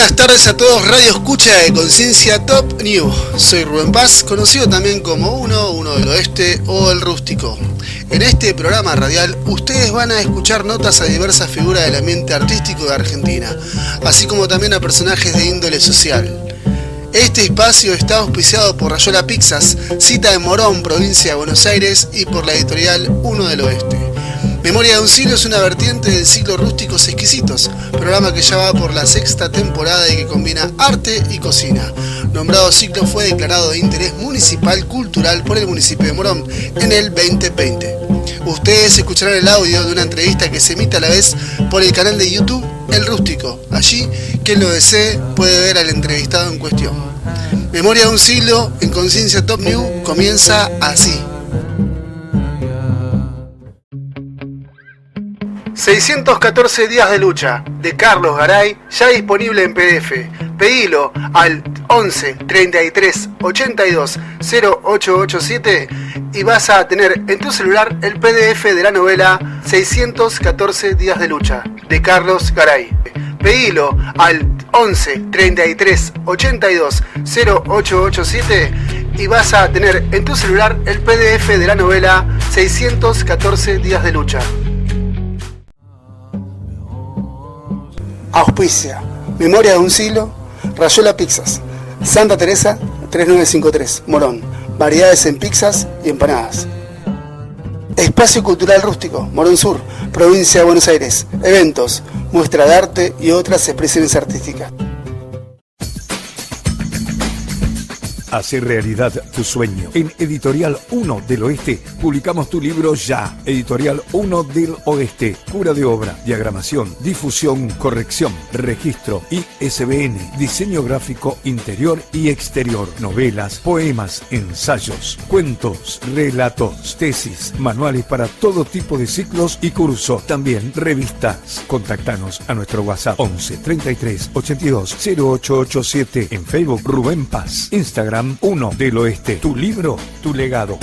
Buenas tardes a todos, Radio Escucha de Conciencia Top New. Soy Rubén Paz, conocido también como Uno del Oeste o El Rústico. En este programa radial, ustedes van a escuchar notas a diversas figuras del ambiente artístico de Argentina, así como también a personajes de índole social. Este espacio está auspiciado por Rayola Pizzas, cita en Morón, provincia de Buenos Aires, y por la editorial Uno del Oeste. Memoria de un siglo es una vertiente del ciclo Rústicos Exquisitos, programa que ya va por la 6ª temporada y que combina arte y cocina. Nombrado ciclo fue declarado de interés municipal cultural por el municipio de Morón en el 2020. Ustedes escucharán el audio de una entrevista que se emite a la vez por el canal de YouTube El Rústico. Allí, quien lo desee puede ver al entrevistado en cuestión. Memoria de un siglo en Conciencia Top New comienza así. 614 días de lucha, de Carlos Garay, ya disponible en PDF. Pedilo al 11 33 82 0887 y vas a tener en tu celular el PDF de la novela 614 días de lucha, de Carlos Garay. Pedilo al 11 33 82 0887 y vas a tener en tu celular el PDF de la novela 614 días de lucha. Auspicia Memoria de un siglo, Rayola Pizzas, Santa Teresa 3953, Morón. Variedades en pizzas y empanadas. Espacio Cultural Rústico, Morón Sur, provincia de Buenos Aires. Eventos, muestra de arte y otras expresiones artísticas. Hacer realidad tu sueño. En Editorial Uno del Oeste publicamos tu libro ya. Editorial Uno del Oeste. Cura de obra, diagramación, difusión, corrección, registro, ISBN, diseño gráfico interior y exterior, novelas, poemas, ensayos, cuentos, relatos, tesis, manuales para todo tipo de ciclos y cursos. También revistas. Contactanos a nuestro WhatsApp 11 33 82 0887. En Facebook Rubén Paz. Instagram Uno del Oeste. Tu libro, tu legado.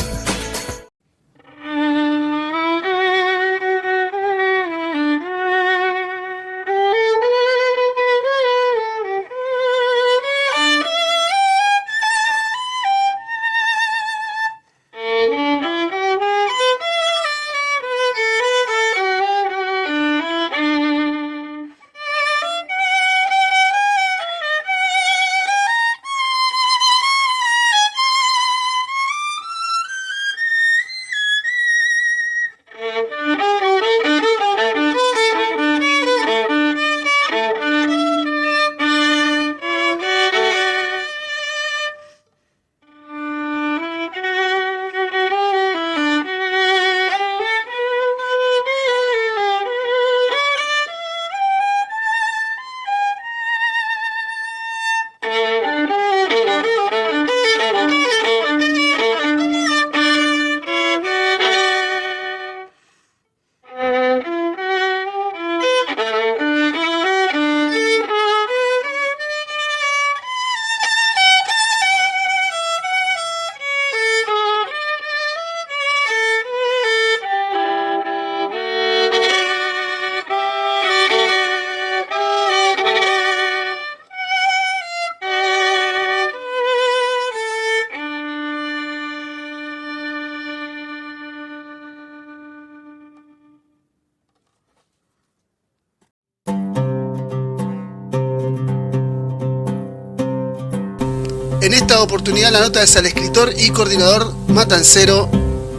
En esta oportunidad la nota es al escritor y coordinador matancero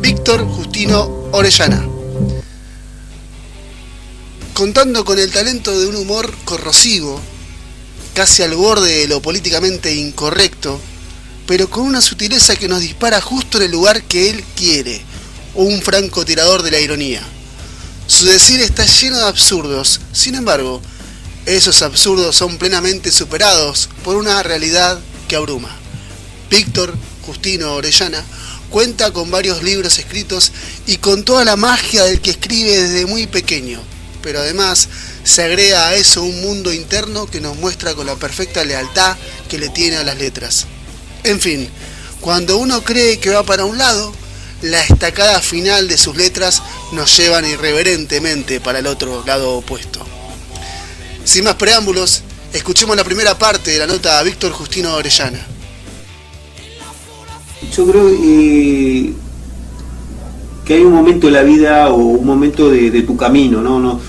Víctor Justino Orellana. Contando con el talento de un humor corrosivo, casi al borde de lo políticamente incorrecto, pero con una sutileza que nos dispara justo en el lugar que él quiere, o un francotirador de la ironía. Su decir está lleno de absurdos, sin embargo, esos absurdos son plenamente superados por una realidad que abruma. Víctor Justino Orellana cuenta con varios libros escritos y con toda la magia del que escribe desde muy pequeño, pero además se agrega a eso un mundo interno que nos muestra con la perfecta lealtad que le tiene a las letras. En fin, cuando uno cree que va para un lado, la estacada final de sus letras nos llevan irreverentemente para el otro lado opuesto. Sin más preámbulos, Escuchemos la primera parte de la nota a Víctor Justino Orellana. Yo creo que hay un momento en la vida o un momento de tu camino, ¿no?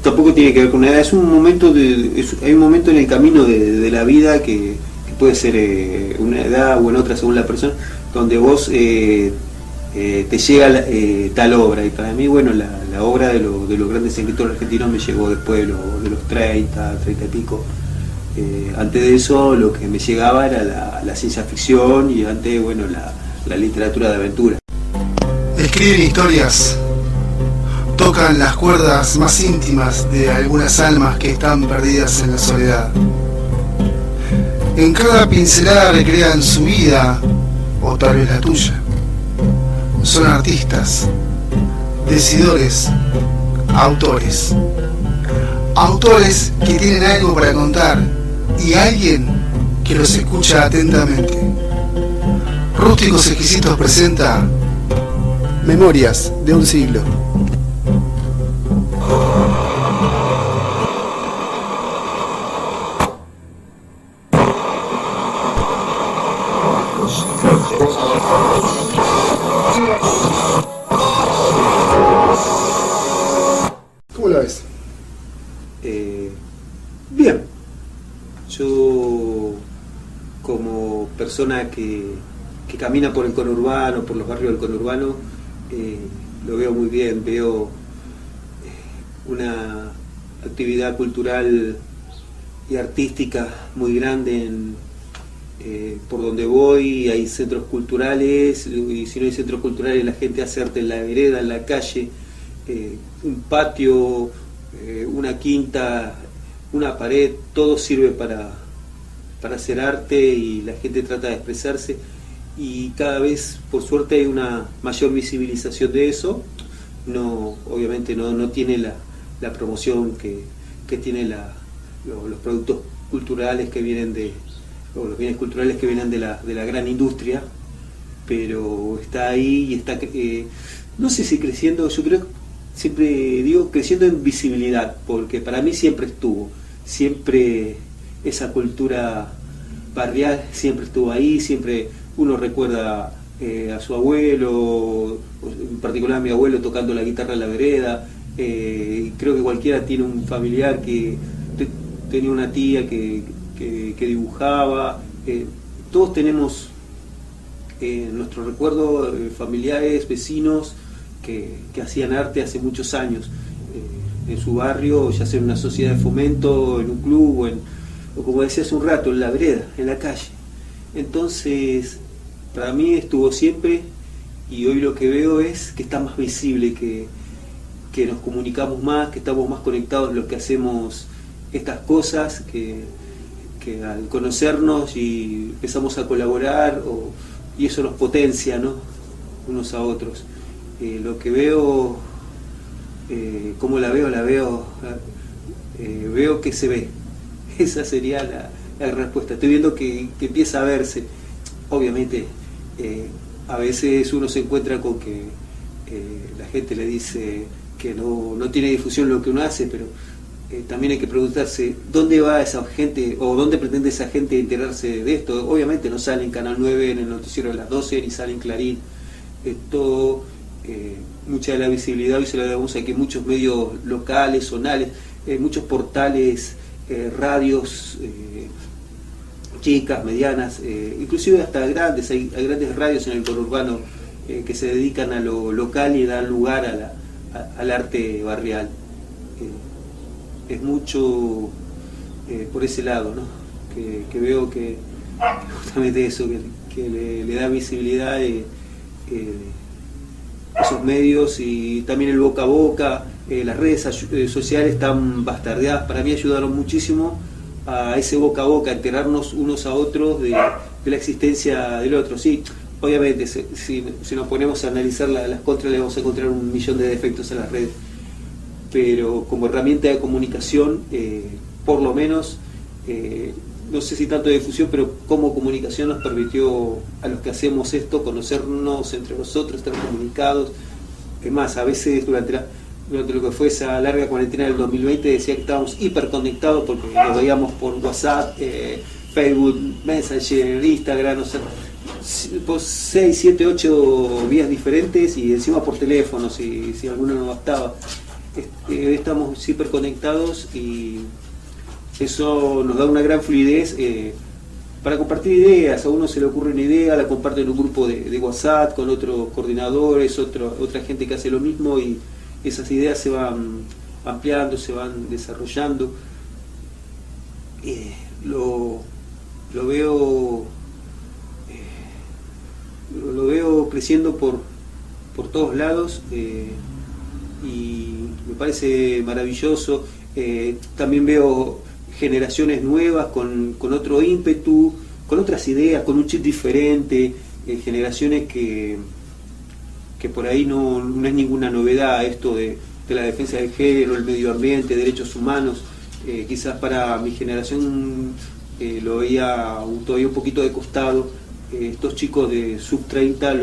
Tampoco tiene que ver con una edad, hay un momento en el camino de la vida que puede ser una edad o en otra según la persona, donde vos te llega tal obra. Y para mí, bueno, la obra de los grandes escritores argentinos me llegó después de los 30 y pico. Antes de eso lo que me llegaba era la ciencia ficción y antes, bueno, la literatura de aventura. Escriben historias, tocan las cuerdas más íntimas de algunas almas que están perdidas en la soledad. En cada pincelada recrean su vida, o tal vez la tuya. Son artistas, decidores, autores. Autores que tienen algo para contar y alguien que los escucha atentamente. Rústicos Exquisitos presenta Memorias de un siglo. ¿Cómo la ves? Bien. Yo, como persona que camina por el conurbano, por los barrios del conurbano, lo veo muy bien. Veo una actividad cultural y artística muy grande por donde voy. Hay centros culturales, y si no hay centros culturales la gente hace arte en la vereda, en la calle, un patio, una quinta, una pared, todo sirve para hacer arte y la gente trata de expresarse, y cada vez por suerte hay una mayor visibilización de eso. Obviamente no tiene la promoción que tiene los productos culturales que vienen los bienes culturales que vienen de la gran industria, pero está ahí y está, no sé si creciendo, yo creo, siempre digo, creciendo en visibilidad, porque para mí siempre esa cultura barrial siempre estuvo ahí, siempre uno recuerda a su abuelo, en particular a mi abuelo tocando la guitarra en la vereda. Creo que cualquiera tiene un familiar que tenía una tía que dibujaba. Todos tenemos nuestro recuerdo, familiares, vecinos que hacían arte hace muchos años en su barrio, ya sea en una sociedad de fomento, en un club o como decía hace un rato, en la vereda, en la calle. Entonces, para mí estuvo siempre, y hoy lo que veo es que está más visible, que nos comunicamos más, que estamos más conectados en lo que hacemos estas cosas, que al conocernos y empezamos a colaborar, y eso nos potencia, ¿no?, unos a otros. Lo que veo, ¿cómo la veo? Veo que se ve. Esa sería la respuesta. Estoy viendo que empieza a verse. Obviamente, a veces uno se encuentra con que la gente le dice que no tiene difusión lo que uno hace, pero también hay que preguntarse dónde va esa gente o dónde pretende esa gente enterarse de esto. Obviamente no sale en Canal 9 en el noticiero de las 12 ni sale en Clarín. Mucha de la visibilidad hoy se la damos a que muchos medios locales, zonales, muchos portales, radios chicas, medianas, inclusive hasta grandes, hay grandes radios en el conurbano que se dedican a lo local y dan lugar al arte barrial. Es mucho por ese lado, ¿no?, que veo que justamente eso, que le da visibilidad esos medios, y también el boca a boca. Las redes sociales están bastardeadas, para mí ayudaron muchísimo a ese boca a boca, a enterarnos unos a otros de la existencia del otro. Sí, obviamente si nos ponemos a analizar las contras le vamos a encontrar un millón de defectos a las redes, pero como herramienta de comunicación, por lo menos, no sé si tanto de difusión, pero como comunicación nos permitió a los que hacemos esto conocernos entre nosotros, estar comunicados. Es más, a veces durante durante lo que fue esa larga cuarentena del 2020, decía que estábamos hiperconectados porque nos veíamos por WhatsApp, Facebook, Messenger, Instagram, o sea, por 6, 7, 8 vías diferentes y encima por teléfono, si alguno no bastaba. Estamos hiperconectados y eso nos da una gran fluidez para compartir ideas. A uno se le ocurre una idea, la comparte en un grupo de WhatsApp con otros coordinadores, otra gente que hace lo mismo y esas ideas se van ampliando, se van desarrollando. Lo veo creciendo por todos lados y me parece maravilloso. También veo generaciones nuevas con otro ímpetu, con otras ideas, con un chip diferente, generaciones que por ahí no es ninguna novedad esto de la defensa del género, el medio ambiente, derechos humanos. Quizás para mi generación lo veía todavía un poquito de costado. Estos chicos de sub 30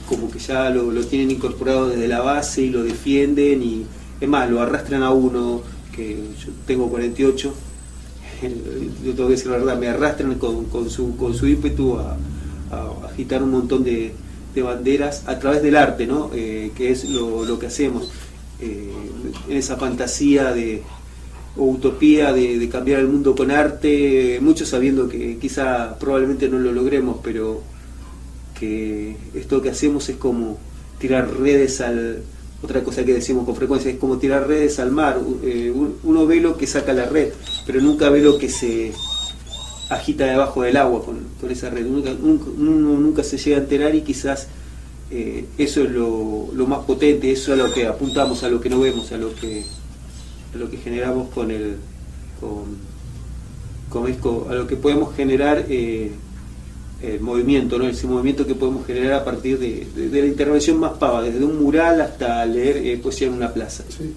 como que ya lo tienen incorporado desde la base y lo defienden y es más, lo arrastran a uno, que yo tengo 48, yo tengo que decir la verdad, me arrastran con su ímpetu a agitar un montón de banderas a través del arte, ¿no? Que es lo que hacemos, en esa fantasía o utopía de cambiar el mundo con arte, muchos sabiendo que quizá probablemente no lo logremos, pero que esto que hacemos es como tirar redes otra cosa que decimos con frecuencia, es como tirar redes al mar. Uno ve lo que saca la red, pero nunca ve lo que se agita debajo del agua con esa red. Uno nunca se llega a enterar y quizás eso es lo más potente, eso es a lo que apuntamos, a lo que no vemos, a lo que generamos a lo que podemos generar el movimiento, ¿no? Ese movimiento que podemos generar a partir de la intervención más pava, desde un mural hasta leer poesía en una plaza. Sí.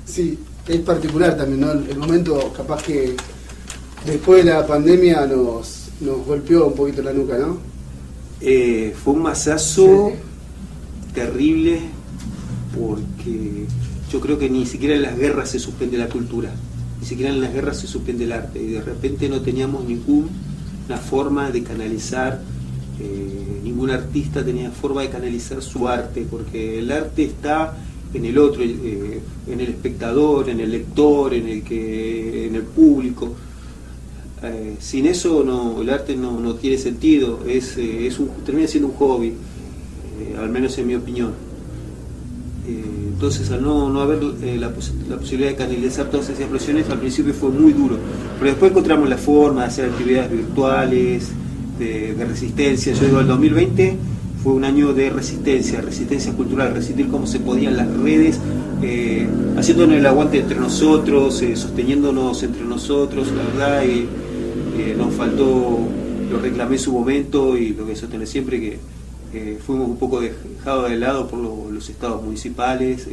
Sí, es particular también, ¿no? El momento capaz que después de la pandemia nos golpeó un poquito la nuca, ¿no? Fue un mazazo sí. Terrible, porque yo creo que ni siquiera en las guerras se suspende la cultura, ni siquiera en las guerras se suspende el arte, y de repente no teníamos ninguna forma de canalizar, ningún artista tenía forma de canalizar su arte, porque el arte está en el otro, en el espectador, en el lector, en el público. Sin eso el arte no tiene sentido, termina siendo un hobby, al menos en mi opinión. Entonces, al no haber la posibilidad de canalizar todas esas expresiones, al principio fue muy duro, pero después encontramos la forma de hacer actividades virtuales, de resistencia. Yo digo, el 2020 fue un año de resistencia cultural, resistir como se podían las redes, haciéndonos el aguante entre nosotros, sosteniéndonos entre nosotros, la verdad, nos faltó, lo reclamé en su momento y lo voy a sostener siempre, que fuimos un poco dejados de lado por los estados municipales,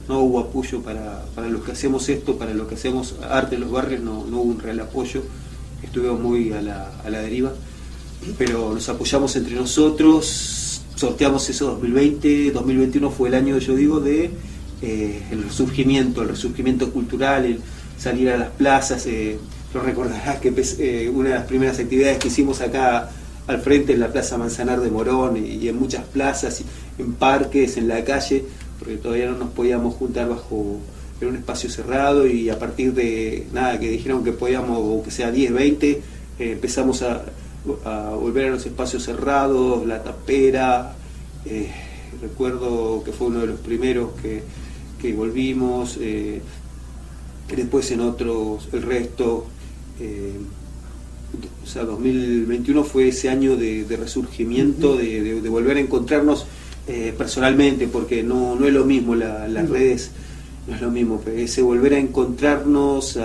no hubo apoyo para los que hacemos esto, para los que hacemos arte en los barrios, no hubo un real apoyo, estuvimos muy a la deriva, pero nos apoyamos entre nosotros, sorteamos eso 2021 fue el año, yo digo, de el resurgimiento cultural, el salir a las plazas. Lo recordarás que una de las primeras actividades que hicimos acá al frente en la Plaza Manzanar de Morón y en muchas plazas, en parques, en la calle, porque todavía no nos podíamos juntar en un espacio cerrado, y a partir de que dijeron que podíamos, o que sea 10, 20, empezamos a volver a los espacios cerrados, la tapera, recuerdo que fue uno de los primeros que volvimos, después en otros, el resto. O sea, 2021 fue ese año de resurgimiento, de volver a encontrarnos personalmente, porque no es lo mismo, las redes no es lo mismo, pero ese volver a encontrarnos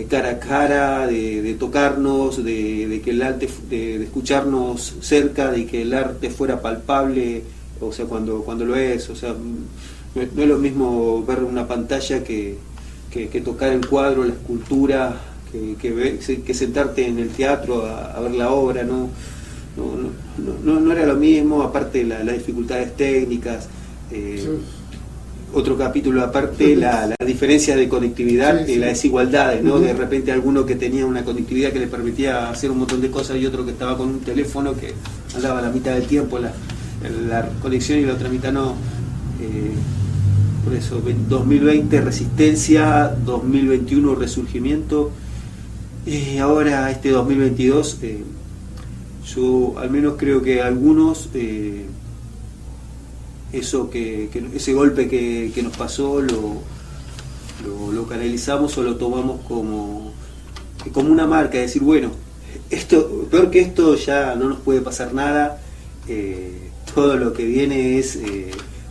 cara a cara, de tocarnos, de que el arte, de escucharnos cerca, de que el arte fuera palpable, o sea, cuando lo es, o sea, no es lo mismo ver una pantalla que tocar el cuadro, la escultura, que sentarte en el teatro a ver la obra, ¿no? no era lo mismo, aparte las dificultades técnicas. Otro capítulo aparte, la diferencia de conectividad, las desigualdades, ¿no? De repente alguno que tenía una conectividad que le permitía hacer un montón de cosas y otro que estaba con un teléfono que andaba la mitad del tiempo la conexión y la otra mitad no. Por eso 2020 resistencia, 2021 resurgimiento, ahora este 2022 yo al menos creo que algunos ese golpe que nos pasó lo canalizamos o lo tomamos como una marca, decir, bueno, peor que esto ya no nos puede pasar nada, todo lo que viene es,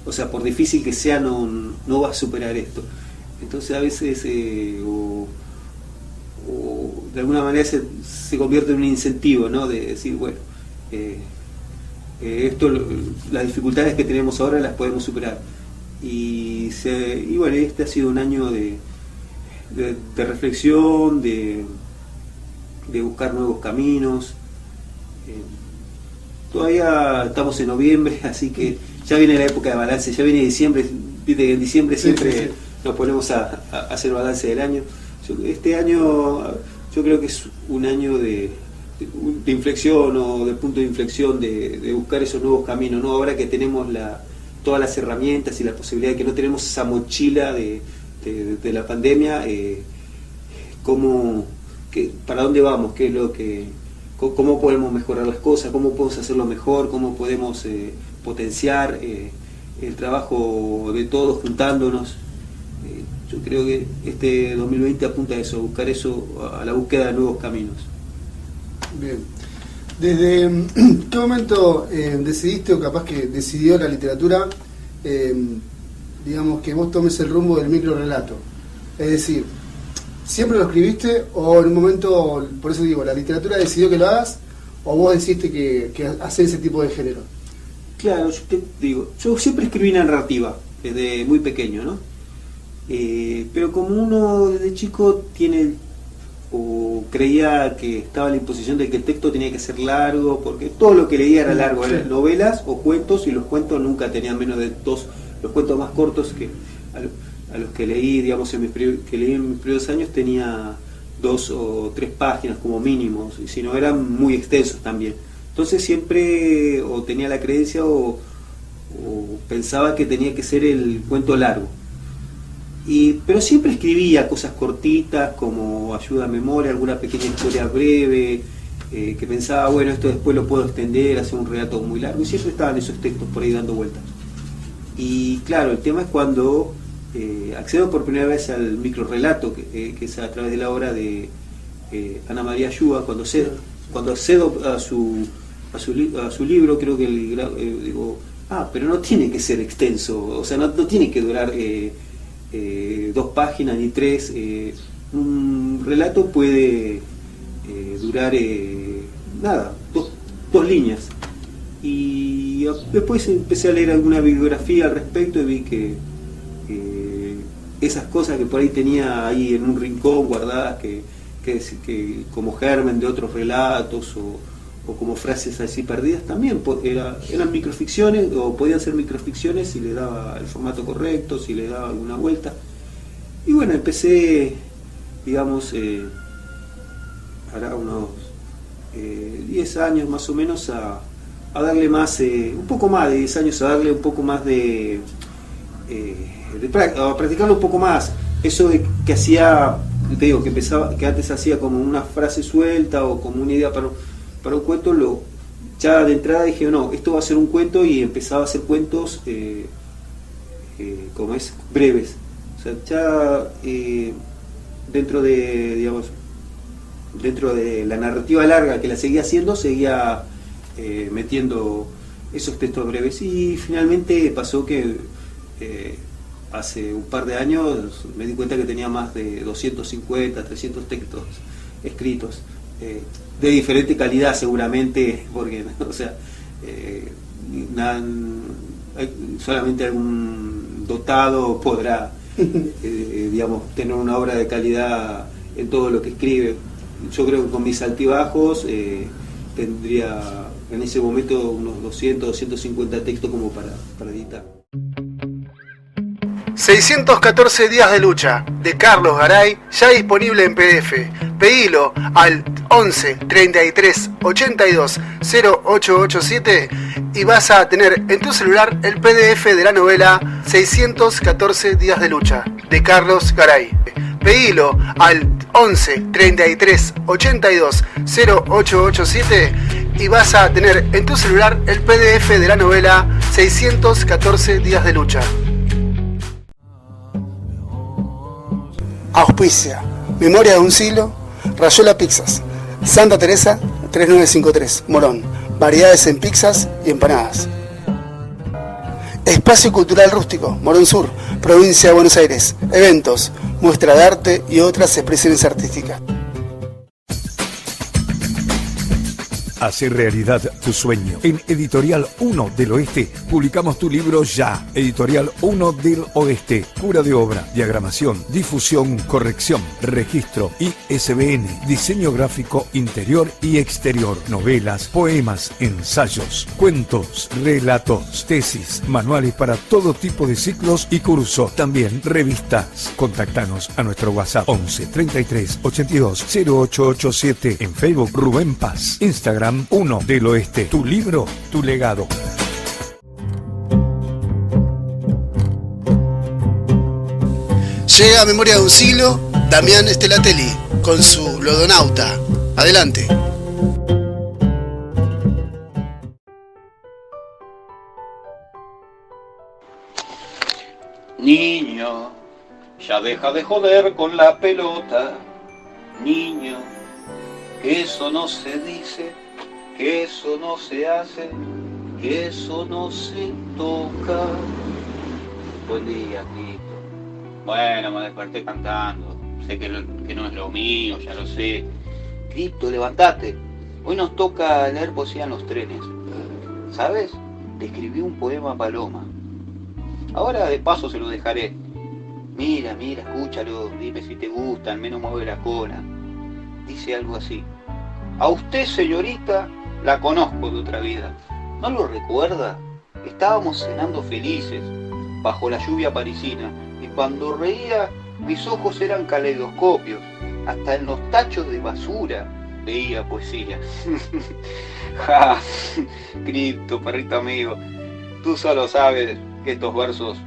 o sea, por difícil que sea, no va a superar esto. Entonces a veces o de alguna manera se convierte en un incentivo, ¿no? De decir, bueno, las dificultades que tenemos ahora las podemos superar. Y bueno, este ha sido un año de reflexión, de buscar nuevos caminos. Todavía estamos en noviembre, así que ya viene la época de balance, ya viene diciembre. Viste que en diciembre siempre nos ponemos a hacer balance del año. Este año yo creo que es un año de inflexión o de punto de inflexión, de buscar esos nuevos caminos, ¿no? Ahora que tenemos todas las herramientas y la posibilidad de que no tenemos esa mochila de la pandemia, ¿para dónde vamos? ¿Qué es lo que, cómo podemos mejorar las cosas? ¿Cómo podemos hacerlo mejor? ¿Cómo podemos potenciar el trabajo de todos juntándonos? Yo creo que este 2020 apunta a eso, a buscar eso, a la búsqueda de nuevos caminos. Bien. ¿Desde qué momento decidiste, o capaz que decidió la literatura, digamos, que vos tomes el rumbo del microrrelato? Es decir, ¿siempre lo escribiste o en un momento, por eso digo, la literatura decidió que lo hagas o vos decidiste que hacer ese tipo de género? Claro, yo te digo, yo siempre escribí narrativa desde muy pequeño, ¿no? Pero como uno desde chico creía que estaba a la imposición de que el texto tenía que ser largo, porque todo lo que leía era largo, eran novelas o cuentos, y los cuentos nunca tenían menos de los cuentos más cortos que a los que leí, digamos, en mis primeros años tenía 2 o 3 páginas como mínimos, y si no eran muy extensos también. Entonces siempre o tenía la creencia o pensaba que tenía que ser el cuento largo. Pero siempre escribía cosas cortitas como ayuda a memoria, alguna pequeña historia breve, que pensaba, bueno, esto después lo puedo extender, hacer un relato muy largo, y siempre estaban esos textos por ahí dando vueltas. Y claro, el tema es cuando accedo por primera vez al microrrelato, que es a través de la obra de Ana María Ayúa, cuando accedo a su libro, creo que digo, pero no tiene que ser extenso, o sea, no tiene que durar 2 páginas ni 3, un relato puede durar dos líneas. Y después empecé a leer alguna bibliografía al respecto y vi que esas cosas que por ahí tenía ahí en un rincón guardadas, que como germen de otros relatos o como frases así perdidas, también eran microficciones, o podían ser microficciones si le daba el formato correcto, si le daba alguna vuelta. Y bueno, empecé, digamos, hará unos 10 años más o menos a darle más, un poco más de 10 años, a darle un poco más a practicarlo un poco más. Eso de que hacía, te digo, que antes hacía como una frase suelta o como una idea para un cuento, ya de entrada dije, no, esto va a ser un cuento, y empezaba a hacer cuentos como es, breves. O sea, ya dentro de la narrativa larga que la seguía haciendo, seguía metiendo esos textos breves, y finalmente pasó que hace un par de años me di cuenta que tenía más de 250, 300 textos escritos, de diferente calidad seguramente, porque o sea, solamente algún dotado podrá digamos, tener una obra de calidad en todo lo que escribe. Yo creo que con mis altibajos tendría en ese momento unos 200, 250 textos como para editar. 614 días de lucha, de Carlos Garay, ya disponible en PDF. Pedilo al 11 33 82 0887 y vas a tener en tu celular el PDF de la novela 614 días de lucha, de Carlos Garay. Pedilo al 11 33 82 0887 y vas a tener en tu celular el PDF de la novela 614 días de lucha. Auspicia Memoria de un siglo, Rayuela Pizzas, Santa Teresa 3953, Morón. Variedades en pizzas y empanadas. Espacio Cultural Rústico, Morón Sur, Provincia de Buenos Aires. Eventos, muestra de arte y otras expresiones artísticas. Hacer realidad tu sueño. En Editorial 1 del Oeste publicamos tu libro ya. Editorial 1 del Oeste. Cura de obra, diagramación, difusión, corrección, registro, ISBN, diseño gráfico interior y exterior, novelas, poemas, ensayos, cuentos, relatos, tesis, manuales para todo tipo de ciclos y cursos. También revistas. Contactanos a nuestro WhatsApp 11 33 82 0887. En Facebook Rubén Paz. Instagram 1 del Oeste. Tu libro, tu legado. Llega a Memoria de un siglo Damián Stellatelli con su Lodonauta. Adelante. Niño, ya deja de joder con la pelota. Niño, que eso no se dice, que eso no se hace, que eso no se toca. Buen día, Cristo. Bueno, me desperté cantando. Sé que no es lo mío, ya lo sé. Cripto, levantate. Hoy nos toca leer poesía en los trenes. ¿Sabes? Te escribí un poema a Paloma. Ahora de paso se lo dejaré. Mira, escúchalo, dime si te gusta, al menos mueve la cola. Dice algo así: a usted, señorita, la conozco de otra vida. ¿No lo recuerda? Estábamos cenando felices, bajo la lluvia parisina, y cuando reía, mis ojos eran caleidoscopios. Hasta en los tachos de basura veía poesía. Ja, Cripto, perrito amigo, tú solo sabes que estos versos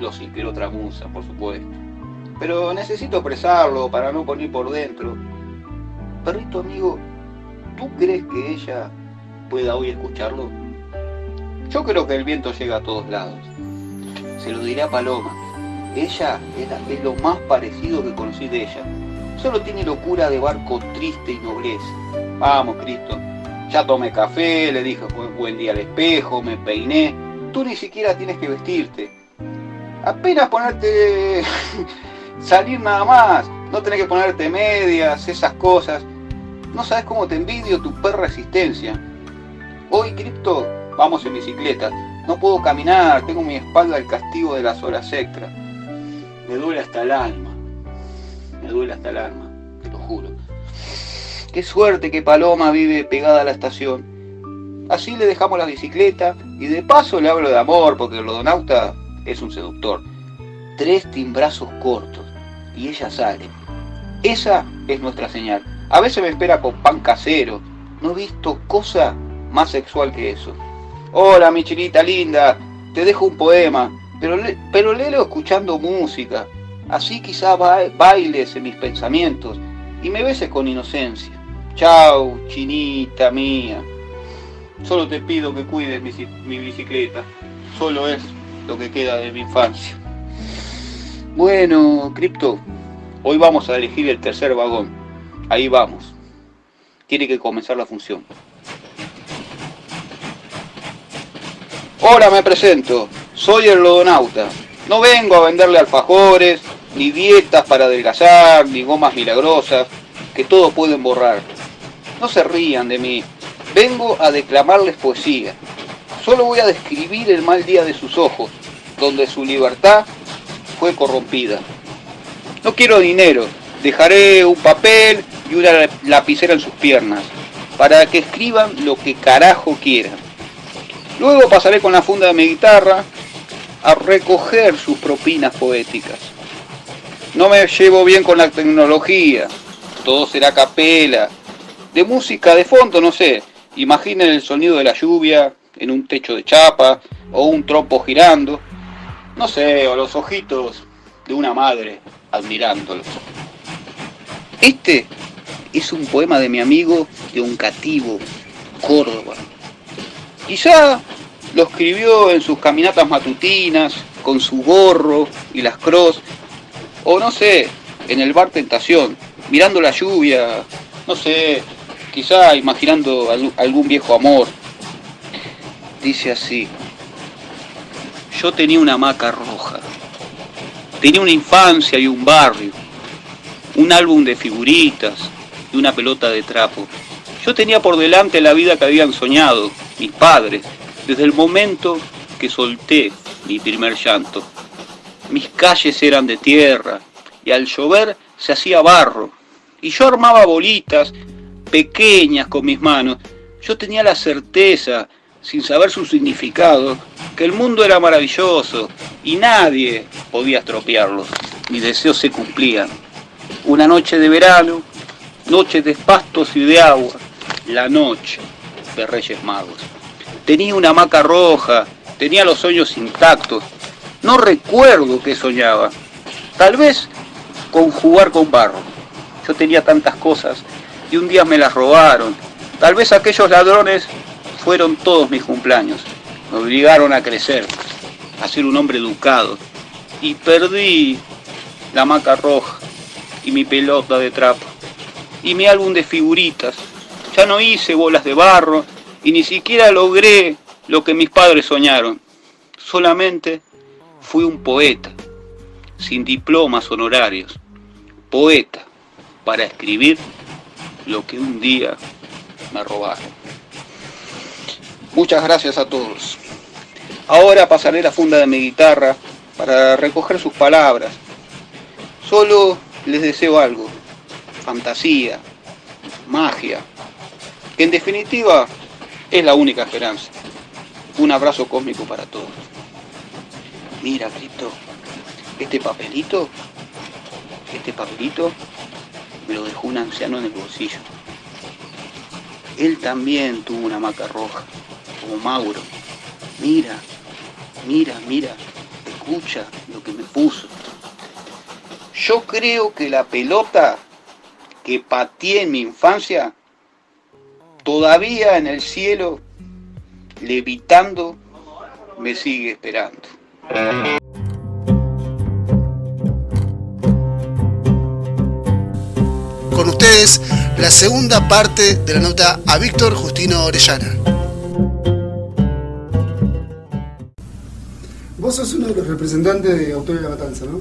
los inspiró otra musa, por supuesto. Pero necesito expresarlo para no poner por dentro. Perrito amigo, ¿tú crees que ella pueda hoy escucharlo? Yo creo que el viento llega a todos lados. Se lo diré a Paloma. Ella es lo más parecido que conocí de ella. Solo tiene locura de barco triste y nobleza. Vamos, Cristo. Ya tomé café, le dije buen día al espejo, me peiné. Tú ni siquiera tienes que vestirte. Apenas ponerte... salir nada más. No tenés que ponerte medias, esas cosas. No sabes cómo te envidio tu perra existencia. Hoy, Cripto, vamos en bicicleta. No puedo caminar, tengo en mi espalda el castigo de las horas extras. Me duele hasta el alma. Me duele hasta el alma, te lo juro. Qué suerte que Paloma vive pegada a la estación. Así le dejamos la bicicleta y de paso le hablo de amor, porque el Lodonauta es un seductor. 3 timbrazos cortos y ella sale. Esa es nuestra señal. A veces me espera con pan casero. No he visto cosa más sexual que eso. Hola, mi chinita linda, te dejo un poema, pero léelo escuchando música. Así quizá bailes en mis pensamientos y me beses con inocencia. Chau, chinita mía. Solo te pido que cuides mi bicicleta. Solo es lo que queda de mi infancia. Bueno, Cripto, hoy vamos a elegir el tercer vagón. Ahí vamos. Tiene que comenzar la función. Hola, me presento. Soy el Lodonauta. No vengo a venderle alfajores, ni dietas para adelgazar, ni gomas milagrosas, que todos pueden borrar. No se rían de mí. Vengo a declamarles poesía. Solo voy a describir el mal día de sus ojos, donde su libertad fue corrompida. No quiero dinero. Dejaré un papel y una lapicera en sus piernas, para que escriban lo que carajo quieran. Luego pasaré con la funda de mi guitarra a recoger sus propinas poéticas. No me llevo bien con la tecnología, todo será a capela, de música de fondo, no sé. Imaginen el sonido de la lluvia en un techo de chapa o un trompo girando, no sé, o los ojitos de una madre admirándolos. Este es un poema de mi amigo de Uncativo, Córdoba. Quizá lo escribió en sus caminatas matutinas, con su gorro y las cross, o no sé, en el bar Tentación, mirando la lluvia, no sé, quizá imaginando algún viejo amor. Dice así: yo tenía una hamaca roja, tenía una infancia y un barrio, un álbum de figuritas y una pelota de trapo. Yo tenía por delante la vida que habían soñado mis padres, desde el momento que solté mi primer llanto. Mis calles eran de tierra y al llover se hacía barro, y yo armaba bolitas pequeñas con mis manos. Yo tenía la certeza, sin saber su significado, que el mundo era maravilloso y nadie podía estropearlo. Mis deseos se cumplían. Una noche de verano, noche de pastos y de agua, la noche de Reyes Magos. Tenía una hamaca roja, tenía los sueños intactos. No recuerdo qué soñaba. Tal vez con jugar con barro. Yo tenía tantas cosas y un día me las robaron. Tal vez aquellos ladrones fueron todos mis cumpleaños. Me obligaron a crecer, a ser un hombre educado. Y perdí la hamaca roja y mi pelota de trapo y mi álbum de figuritas. Ya no hice bolas de barro y ni siquiera logré lo que mis padres soñaron. Solamente fui un poeta, sin diplomas honorarios. Poeta para escribir lo que un día me robaron. Muchas gracias a todos. Ahora pasaré la funda de mi guitarra para recoger sus palabras. Solo les deseo algo: fantasía, magia, que en definitiva es la única esperanza. Un abrazo cósmico para todos. Mira, Cripto, este papelito me lo dejó un anciano en el bolsillo. Él también tuvo una hamaca roja, como Mauro. Mira, escucha lo que me puso. Yo creo que la pelota que pateé en mi infancia, todavía en el cielo, levitando, me sigue esperando. Con ustedes, la segunda parte de la nota a Víctor Justino Orellana. Vos sos uno de los representantes de Autores de la Matanza, ¿no?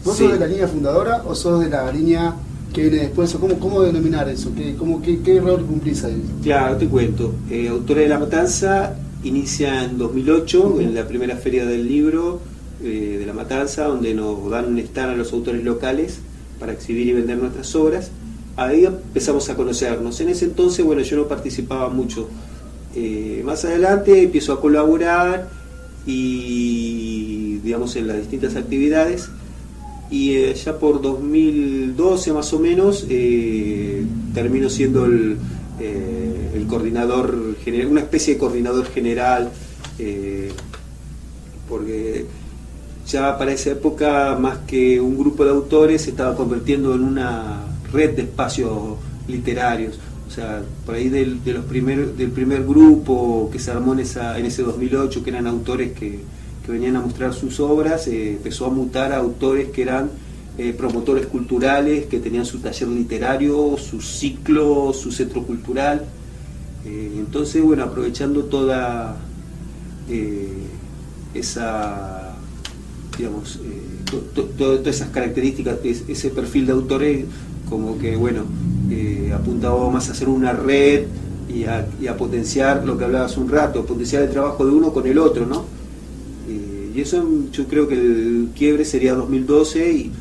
¿Vos sos de la línea fundadora o sos de la línea que viene después? ¿Cómo denominar eso? ¿Qué rol cumplís ahí? Claro, te cuento. Autores de la Matanza inicia en 2008, en la primera feria del libro de La Matanza, donde nos dan un stand a los autores locales para exhibir y vender nuestras obras. Ahí empezamos a conocernos. En ese entonces, bueno, yo no participaba mucho. Más adelante empiezo a colaborar y, digamos, en las distintas actividades. Y ya por 2012 más o menos termino siendo el coordinador general, una especie de coordinador general, porque ya para esa época, más que un grupo de autores, se estaba convirtiendo en una red de espacios literarios. O sea, por ahí del primer grupo que se armó en ese 2008, que eran autores que venían a mostrar sus obras, empezó a mutar a autores que eran promotores culturales, que tenían su taller literario, su ciclo, su centro cultural. Entonces, bueno, aprovechando toda esa, digamos, todas esas características, ese perfil de autores, como que, bueno, apuntaba más a hacer una red y a potenciar lo que hablabas un rato, potenciar el trabajo de uno con el otro, ¿no? Y eso, yo creo que el quiebre sería 2012 y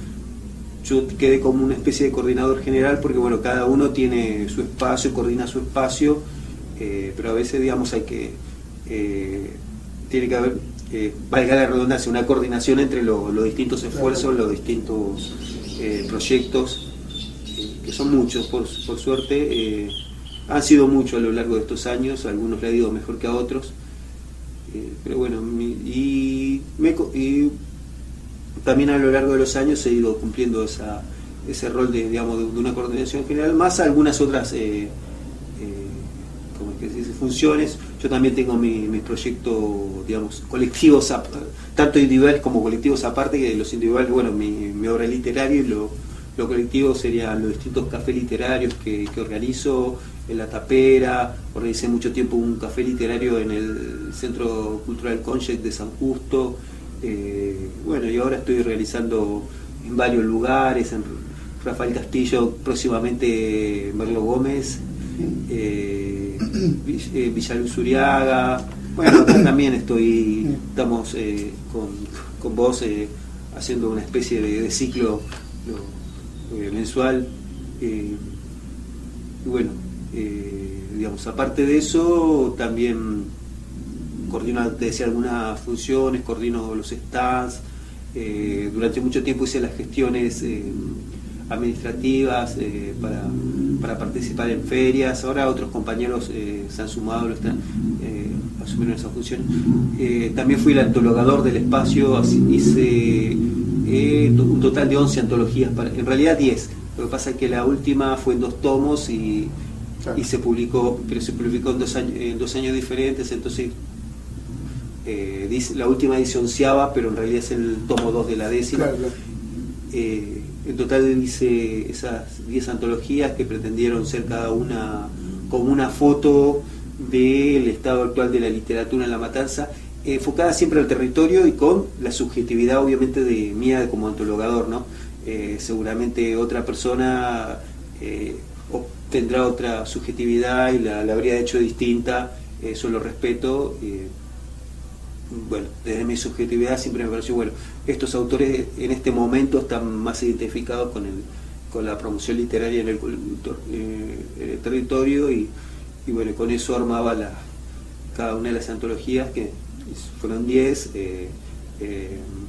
yo quedé como una especie de coordinador general porque bueno, cada uno tiene su espacio, coordina su espacio, pero a veces digamos hay que tiene que haber, valga la redundancia, una coordinación entre los distintos esfuerzos, los distintos proyectos, que son muchos por suerte, han sido muchos a lo largo de estos años, a algunos le ha ido mejor que a otros, pero bueno, y también a lo largo de los años he ido cumpliendo ese rol de una coordinación general, más algunas otras como que se dice, funciones. Yo también tengo mis proyectos, digamos, colectivos, tanto individuales como colectivos aparte, que los individuales, bueno, mi obra literaria, y lo colectivo serían los distintos cafés literarios que organizo en La Tapera. Organicé mucho tiempo un café literario en el Centro Cultural Concheck de San Justo. Bueno, y ahora estoy realizando en varios lugares, en Rafael Castillo, próximamente Merlo Gómez, Villaluz Uriaga. Bueno, acá también estamos con vos haciendo una especie de ciclo mensual. Y bueno, digamos, aparte de eso, también coordino, te decía, algunas funciones, coordino los stands. Durante mucho tiempo hice las gestiones administrativas para participar en ferias. Ahora otros compañeros se han sumado, asumieron esas funciones. También fui el antologador del espacio, hice un total de 11 antologías, en realidad 10. Lo que pasa es que la última fue en 2 tomos y se publicó, pero se publicó en 2 años diferentes, entonces la última edición 11ª, pero en realidad es el tomo 2 de la 10ª. Claro. En total hice esas 10 antologías que pretendieron ser cada una como una foto del estado actual de la literatura en La Matanza, enfocada siempre al territorio y con la subjetividad obviamente de mía como antologador, ¿no? Seguramente otra persona tendrá otra subjetividad y la habría hecho distinta, eso lo respeto. Bueno, desde mi subjetividad siempre me pareció, bueno, estos autores en este momento están más identificados con la promoción literaria en el territorio y bueno, con eso armaba cada una de las antologías, que fueron 10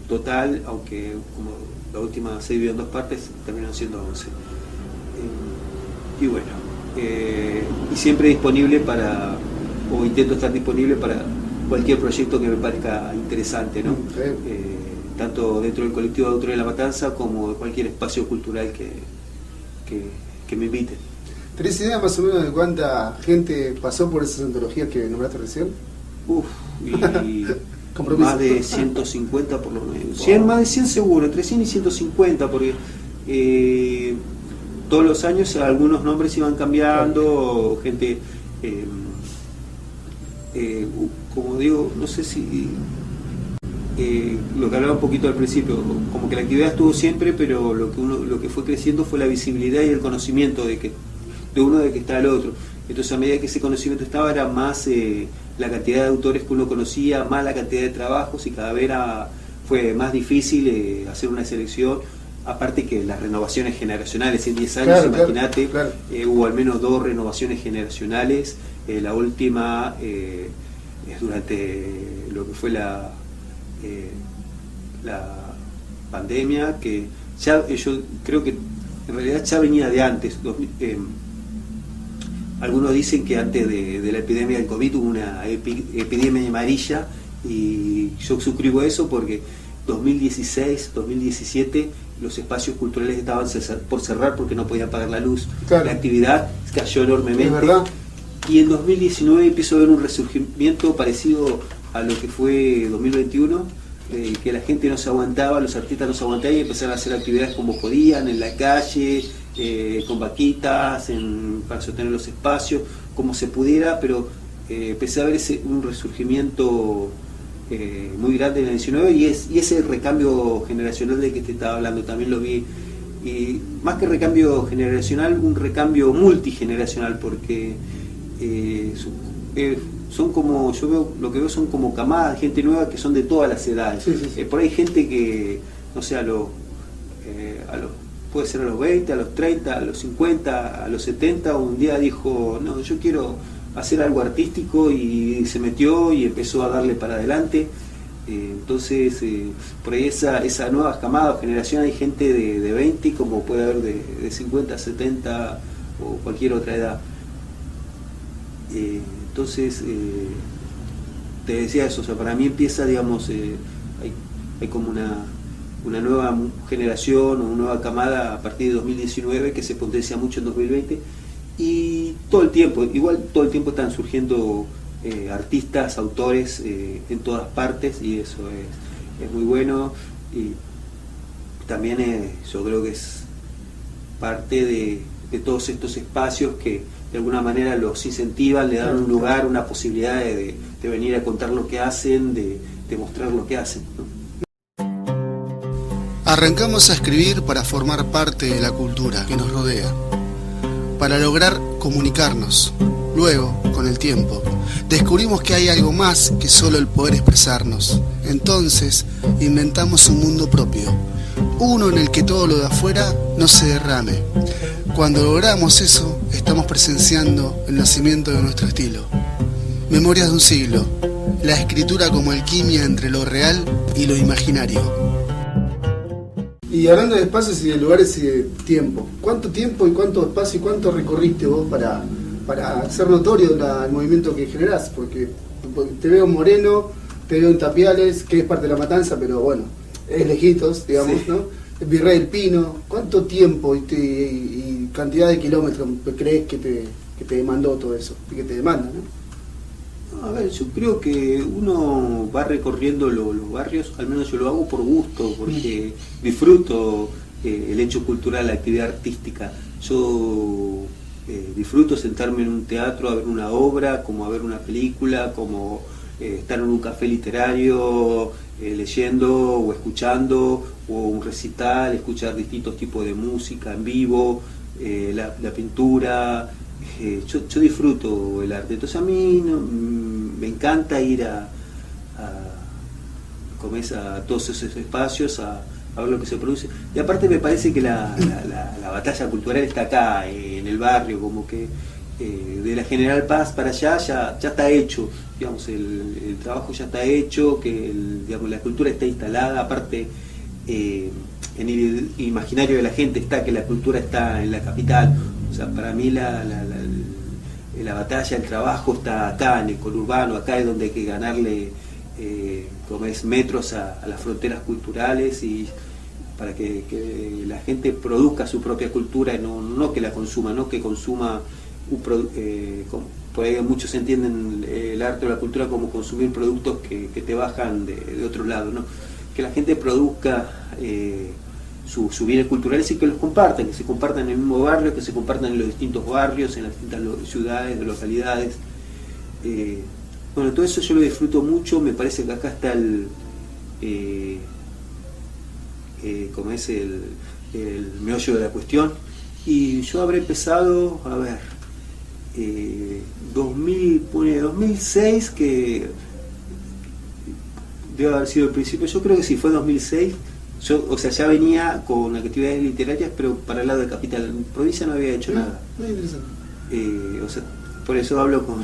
total, aunque como la última se dividió en 2 partes, terminaron siendo 11. Y bueno, y siempre disponible o intento estar disponible para cualquier proyecto que me parezca interesante, ¿no? Tanto dentro del colectivo de autores de La Matanza como de cualquier espacio cultural que me invite. ¿Tenés idea más o menos de cuánta gente pasó por esas antologías que nombraste recién? Más de 150 por lo menos. 100, más de 100 seguro, entre 100 y 150, porque todos los años algunos nombres iban cambiando, gente... como digo, no sé si lo que hablaba un poquito al principio, como que la actividad estuvo siempre, pero lo que fue creciendo fue la visibilidad y el conocimiento de uno de que está el otro. Entonces a medida que ese conocimiento estaba, era más la cantidad de autores que uno conocía, más la cantidad de trabajos, y cada vez fue más difícil hacer una selección. Aparte que las renovaciones generacionales en 10 años, imagínate, claro. Hubo al menos 2 renovaciones generacionales. La última es durante lo que fue la pandemia, que ya yo creo que en realidad ya venía de antes. Algunos dicen que antes de la epidemia del COVID hubo una epidemia amarilla, y yo suscribo eso porque 2016, 2017 los espacios culturales estaban por cerrar porque no podían pagar la luz. Claro. La actividad cayó enormemente. ¿Es verdad? Y en 2019 empezó a haber un resurgimiento parecido a lo que fue 2021, que la gente no se aguantaba, los artistas no se aguantaban y empezaron a hacer actividades como podían, en la calle, con vaquitas, para sostener los espacios, como se pudiera, pero empecé a ver un resurgimiento muy grande en el 19, y ese recambio generacional del que te estaba hablando también lo vi, y más que recambio generacional, un recambio multigeneracional, porque son como, lo que veo son como camadas, gente nueva que son de todas las edades. Sí. Por ahí gente que, no sé, a los puede ser a los 20, a los 30, a los 50, a los 70, un día dijo, no, yo quiero hacer algo artístico, y se metió y empezó a darle para adelante. Entonces, por ahí esa nueva camada o generación, hay gente de 20 como puede haber de 50, 70 o cualquier otra edad. Entonces, te decía eso, o sea, para mí empieza, digamos, hay como una nueva generación o una nueva camada a partir de 2019 que se potencia mucho en 2020, y todo el tiempo están surgiendo artistas, autores en todas partes, y eso es muy bueno. Y también yo creo que es parte de todos estos espacios que de alguna manera los incentivan, le dan un lugar, una posibilidad de venir a contar lo que hacen, de mostrar lo que hacen, ¿no? Arrancamos a escribir para formar parte de la cultura que nos rodea, para lograr comunicarnos. Luego, con el tiempo, descubrimos que hay algo más que solo el poder expresarnos. Entonces, inventamos un mundo propio, uno en el que todo lo de afuera no se derrame. Cuando logramos eso, estamos presenciando el nacimiento de nuestro estilo. Memorias de un siglo, la escritura como alquimia entre lo real y lo imaginario. Y hablando de espacios y de lugares y de tiempo, ¿cuánto tiempo y cuánto espacio y cuánto recorriste vos para hacer notorio el movimiento que generás? Porque te veo en Moreno, te veo en Tapiales, que es parte de La Matanza, pero bueno, es lejitos, digamos, sí, ¿no? Virrey del Pino, ¿cuánto tiempo y cantidad de kilómetros crees que te demandó todo eso? Y que te demanda, ¿no? A ver, yo creo que uno va recorriendo los barrios, al menos yo lo hago por gusto, porque disfruto el hecho cultural, la actividad artística. Yo disfruto sentarme en un teatro a ver una obra, como a ver una película, como estar en un café literario leyendo o escuchando, o un recital, escuchar distintos tipos de música en vivo, la pintura. Yo disfruto el arte, entonces a mí me encanta ir a todos esos espacios a ver lo que se produce, y aparte me parece que la batalla cultural está acá, en el barrio, como que de la General Paz para allá ya está hecho, digamos, el trabajo ya está hecho, que digamos, la cultura está instalada, aparte en el imaginario de la gente está que la cultura está en la capital. O sea, para mí la batalla, el trabajo está acá, en el conurbano, acá es donde hay que ganarle como es metros a las fronteras culturales, y para que la gente produzca su propia cultura, no que la consuma, no que consuma por ahí muchos entienden el arte o la cultura como consumir productos que te bajan de otro lado, ¿no? Que la gente produzca sus bienes culturales y que los compartan, que se compartan en el mismo barrio, que se compartan en los distintos barrios, en las distintas ciudades, localidades. Bueno, todo eso yo lo disfruto mucho, me parece que acá está como es el meollo de la cuestión, y yo habré empezado, a ver, 2006, que debe haber sido el principio, yo creo que sí, fue 2006. Yo, o sea, ya venía con actividades literarias, pero para el lado de capital. En provincia no había hecho nada. Muy interesante. O sea, por eso hablo con...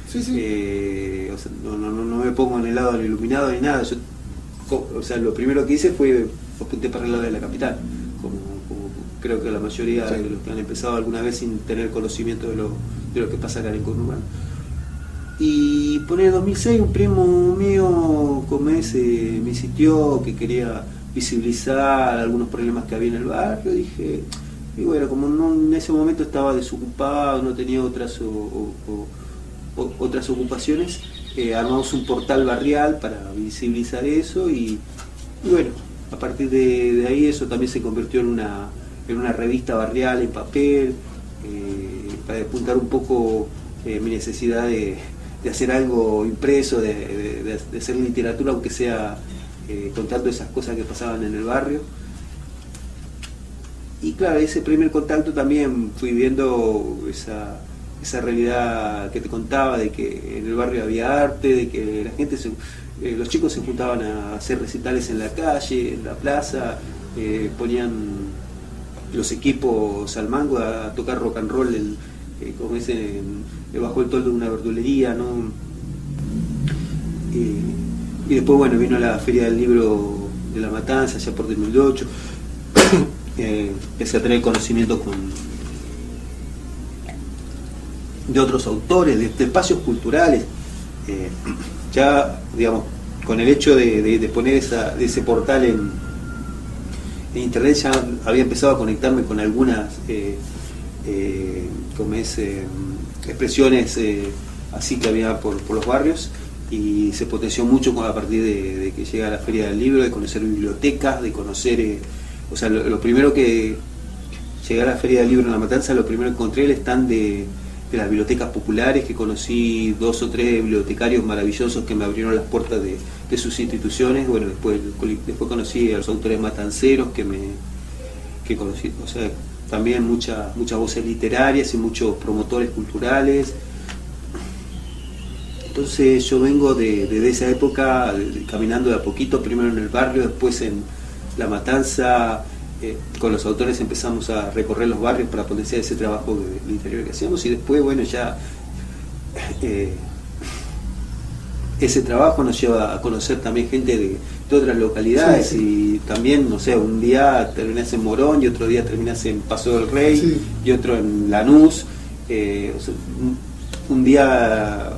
Sí, sí. O sea, no me pongo en el lado del iluminado ni nada. Yo, o sea, lo primero que hice fue apunté para el lado de la capital, como creo que la mayoría de los que han empezado alguna vez sin tener conocimiento de lo que pasa acá en el conurbano. Y poner 2006, un primo mío me insistió que quería visibilizar algunos problemas que había en el barrio. Dije, y bueno, como en ese momento estaba desocupado, no tenía otras ocupaciones, armamos un portal barrial para visibilizar eso, y bueno, a partir de ahí eso también se convirtió en una revista barrial en papel, para apuntar un poco mi necesidad de hacer algo impreso, de hacer literatura, aunque sea contando esas cosas que pasaban en el barrio. Y claro, ese primer contacto también fui viendo esa realidad que te contaba, de que en el barrio había arte, de que la gente los chicos se juntaban a hacer recitales en la calle, en la plaza, ponían los equipos al mango a tocar rock and roll, como dicen, bajo el toldo de una verdulería, ¿no? Y después, bueno, vino la Feria del Libro de La Matanza, ya por 2008. Empecé a tener conocimiento de otros autores, de espacios culturales. Ya, digamos, con el hecho de poner ese portal en internet, ya había empezado a conectarme con algunas expresiones así que había por los barrios, y se potenció mucho a partir de que llega la Feria del Libro, de conocer bibliotecas, de conocer, o sea, lo primero que llegué a la Feria del Libro en La Matanza, lo primero que encontré el stand de las bibliotecas populares, que conocí 2 o 3 bibliotecarios maravillosos que me abrieron las puertas de sus instituciones. Bueno, después conocí a los autores matanceros que conocí, o sea, también muchas voces literarias y muchos promotores culturales. Entonces yo vengo de esa época, caminando de a poquito, primero en el barrio, después en La Matanza. Con los autores empezamos a recorrer los barrios para potenciar ese trabajo literario que hacíamos, y después, bueno, ya ese trabajo nos lleva a conocer también gente de otras localidades. Sí, sí. Y también, no sé, un día terminás en Morón y otro día terminás en Paso del Rey, sí, y otro en Lanús. O sea, un día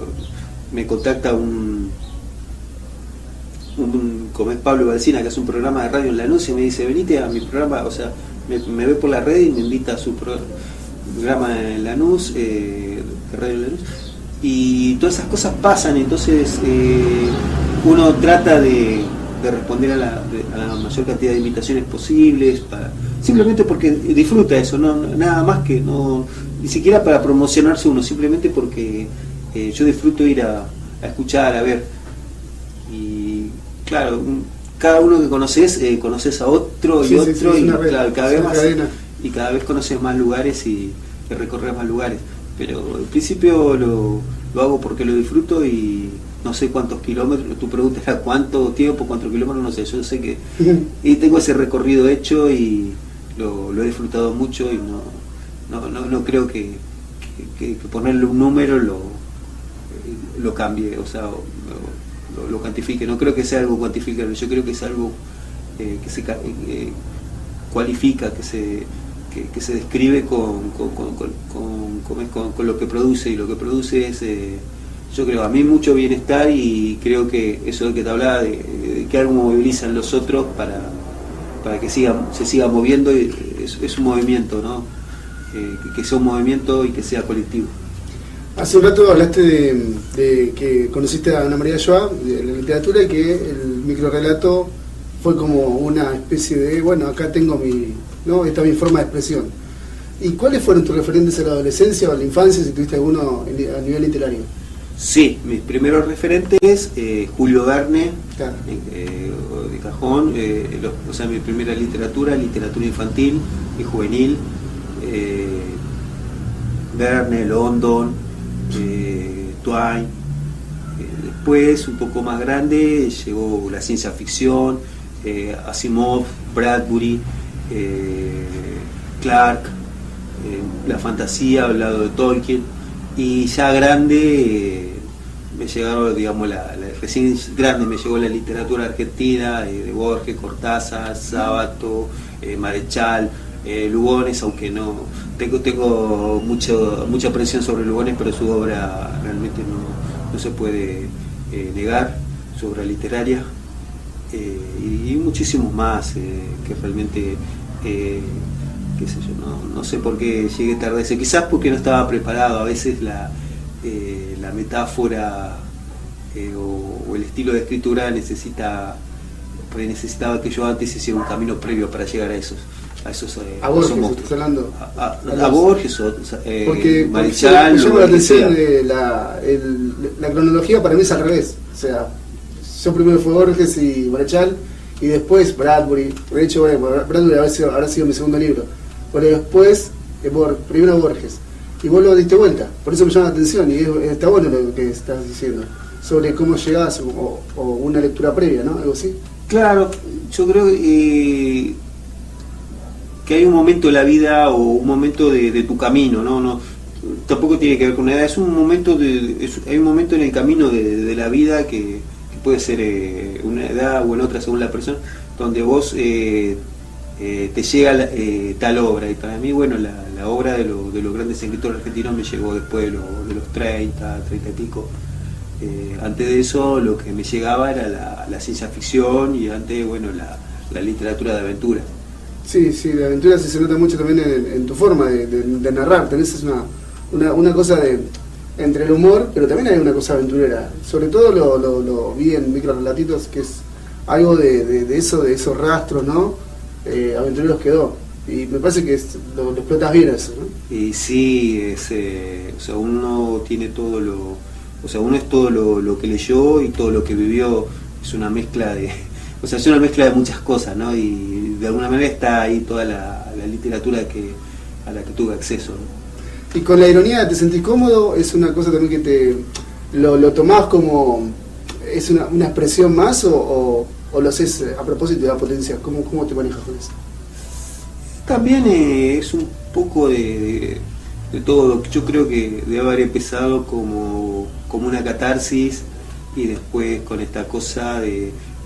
me contacta como es Pablo Balsina, que hace un programa de radio en Lanús, y me dice: venite a mi programa, o sea, me ve por la red y me invita a su programa en Lanús, de radio en Lanús, y todas esas cosas pasan. Entonces uno trata de responder a la mayor cantidad de invitaciones posibles, simplemente porque disfruta eso, no nada más, que no, ni siquiera para promocionarse uno, simplemente porque yo disfruto ir a escuchar, a ver. Y claro, cada uno que conoces a otro, y otro, sí, y claro, cada vez conoces más lugares y recorres más lugares. Pero al principio lo hago porque lo disfruto, y no sé cuántos kilómetros. Tu pregunta era cuánto tiempo, cuántos kilómetros, no sé. Yo sé que y tengo ese recorrido hecho y lo he disfrutado mucho, y no creo que ponerle un número lo cambie, o sea, lo cuantifique. No creo que sea algo cuantificable, yo creo que es algo que se cualifica, que se describe con lo que produce, y lo que produce es, yo creo, a mí mucho bienestar, y creo que eso de que te hablaba de que algo moviliza en los otros para que se siga moviendo, es un movimiento, ¿no? Que sea un movimiento y que sea colectivo. Hace un rato hablaste de que conociste a Ana María Joa de la literatura, y que el microrrelato fue como una especie de, bueno, acá tengo esta es mi forma de expresión. ¿Y cuáles fueron tus referentes a la adolescencia o a la infancia, si tuviste alguno a nivel literario? Sí, mis primeros referentes, Julio Verne, claro, de cajón, o sea, mi primera literatura infantil y juvenil, Verne, London, Twain. Después, un poco más grande, llegó la ciencia ficción, Asimov, Bradbury, Clark, la fantasía, hablado de Tolkien. Y ya grande me llegaron, digamos, recién grande me llegó la literatura argentina, de Borges, Cortázar, Sábato, Marechal, Lugones, aunque no tengo mucha presión sobre Lugones, pero su obra realmente no se puede negar, su obra literaria, y muchísimos más que realmente, qué sé yo, no sé por qué llegué tarde, quizás porque no estaba preparado. A veces la metáfora o el estilo de escritura necesitaba que yo antes hiciera un camino previo para llegar a esos a Borges, estás hablando a Borges, porque Marechal, me llama la atención la cronología. Para mí es al revés, o sea, yo primero fue Borges y Marechal, y después Bradbury. De hecho, Bradbury habrá sido mi segundo libro, pero después primero Borges, y vos lo diste vuelta. Por eso me llama la atención, y está bueno lo que estás diciendo sobre cómo llegás, o una lectura previa, ¿no? Algo así. Claro, yo creo que que hay un momento de la vida o un momento de tu camino, ¿no? Tampoco tiene que ver con una edad, hay un momento en el camino de la vida que puede ser una edad o en otra según la persona, donde vos te llega tal obra. Y para mí, bueno, la obra de los grandes escritores argentinos me llegó después de los 30 y pico. Antes de eso lo que me llegaba era la ciencia ficción y antes, bueno, la literatura de aventura. Sí, de aventura se nota mucho también en tu forma de narrar. Tenés una cosa entre el humor, pero también hay una cosa aventurera. Sobre todo lo vi en microrelatitos, que es algo de esos rastros, ¿no? Aventureros quedó. Y me parece que lo explotas bien eso, ¿no? Y sí, o sea, uno tiene uno es todo lo que leyó y todo lo que vivió. Es una mezcla de muchas cosas, ¿no? Y de alguna manera está ahí toda la literatura a la que tuve acceso, ¿no? Y con la ironía, ¿te sentís cómodo? ¿Es una cosa también que lo tomás como es una expresión más o lo haces a propósito de la potencia? ¿Cómo te manejas con eso? También es un poco de todo. Yo creo que debe haber empezado como una catarsis y después con esta cosa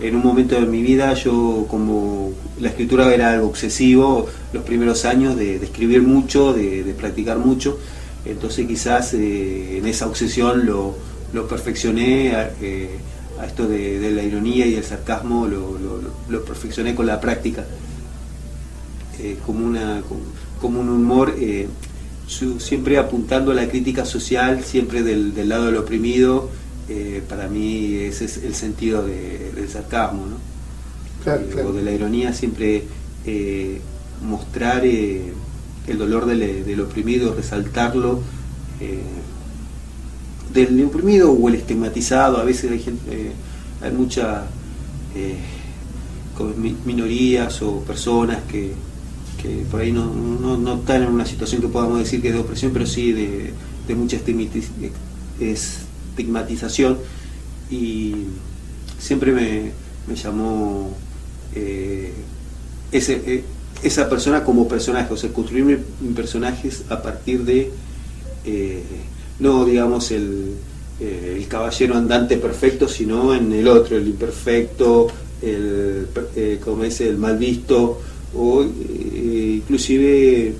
en un momento de mi vida, yo como la escritura era algo obsesivo, los primeros años de escribir mucho, de practicar mucho, entonces quizás en esa obsesión lo perfeccioné, a esto de la ironía y el sarcasmo lo perfeccioné con la práctica, como un humor siempre apuntando a la crítica social, siempre del lado del oprimido. Para mí ese es el sentido del sarcasmo, ¿no? Claro. O de la ironía, siempre mostrar el dolor del oprimido, resaltarlo, del oprimido o el estigmatizado. A veces hay muchas minorías o personas que por ahí no están en una situación que podamos decir que es de opresión, pero sí de mucha estigmatización, y siempre me llamó esa persona como personaje, o sea, construir mis personajes a partir de no digamos el caballero andante perfecto, sino en el otro, el imperfecto, como es el mal visto, o inclusive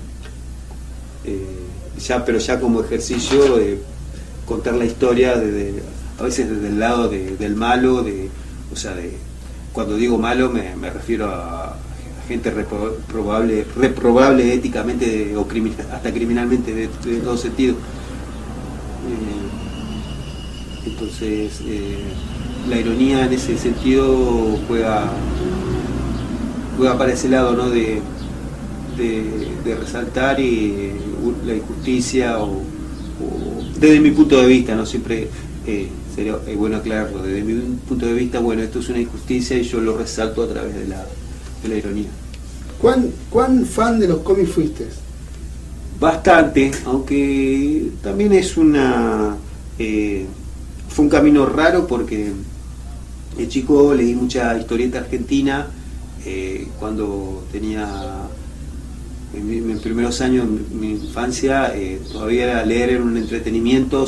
pero ya como ejercicio de contar la historia a veces desde el lado del malo, cuando digo malo me refiero a gente reprobable éticamente o hasta criminalmente de todo sentido. Entonces la ironía en ese sentido juega para ese lado, ¿no? de resaltar la injusticia o desde mi punto de vista, no siempre sería bueno aclararlo, desde mi punto de vista, bueno, esto es una injusticia y yo lo resalto a través de la ironía. ¿Cuán fan de los cómics fuiste? Bastante, aunque también fue un camino raro porque de chico leí mucha historieta argentina. Cuando tenía en mis primeros años, en mi infancia, todavía leer era un entretenimiento,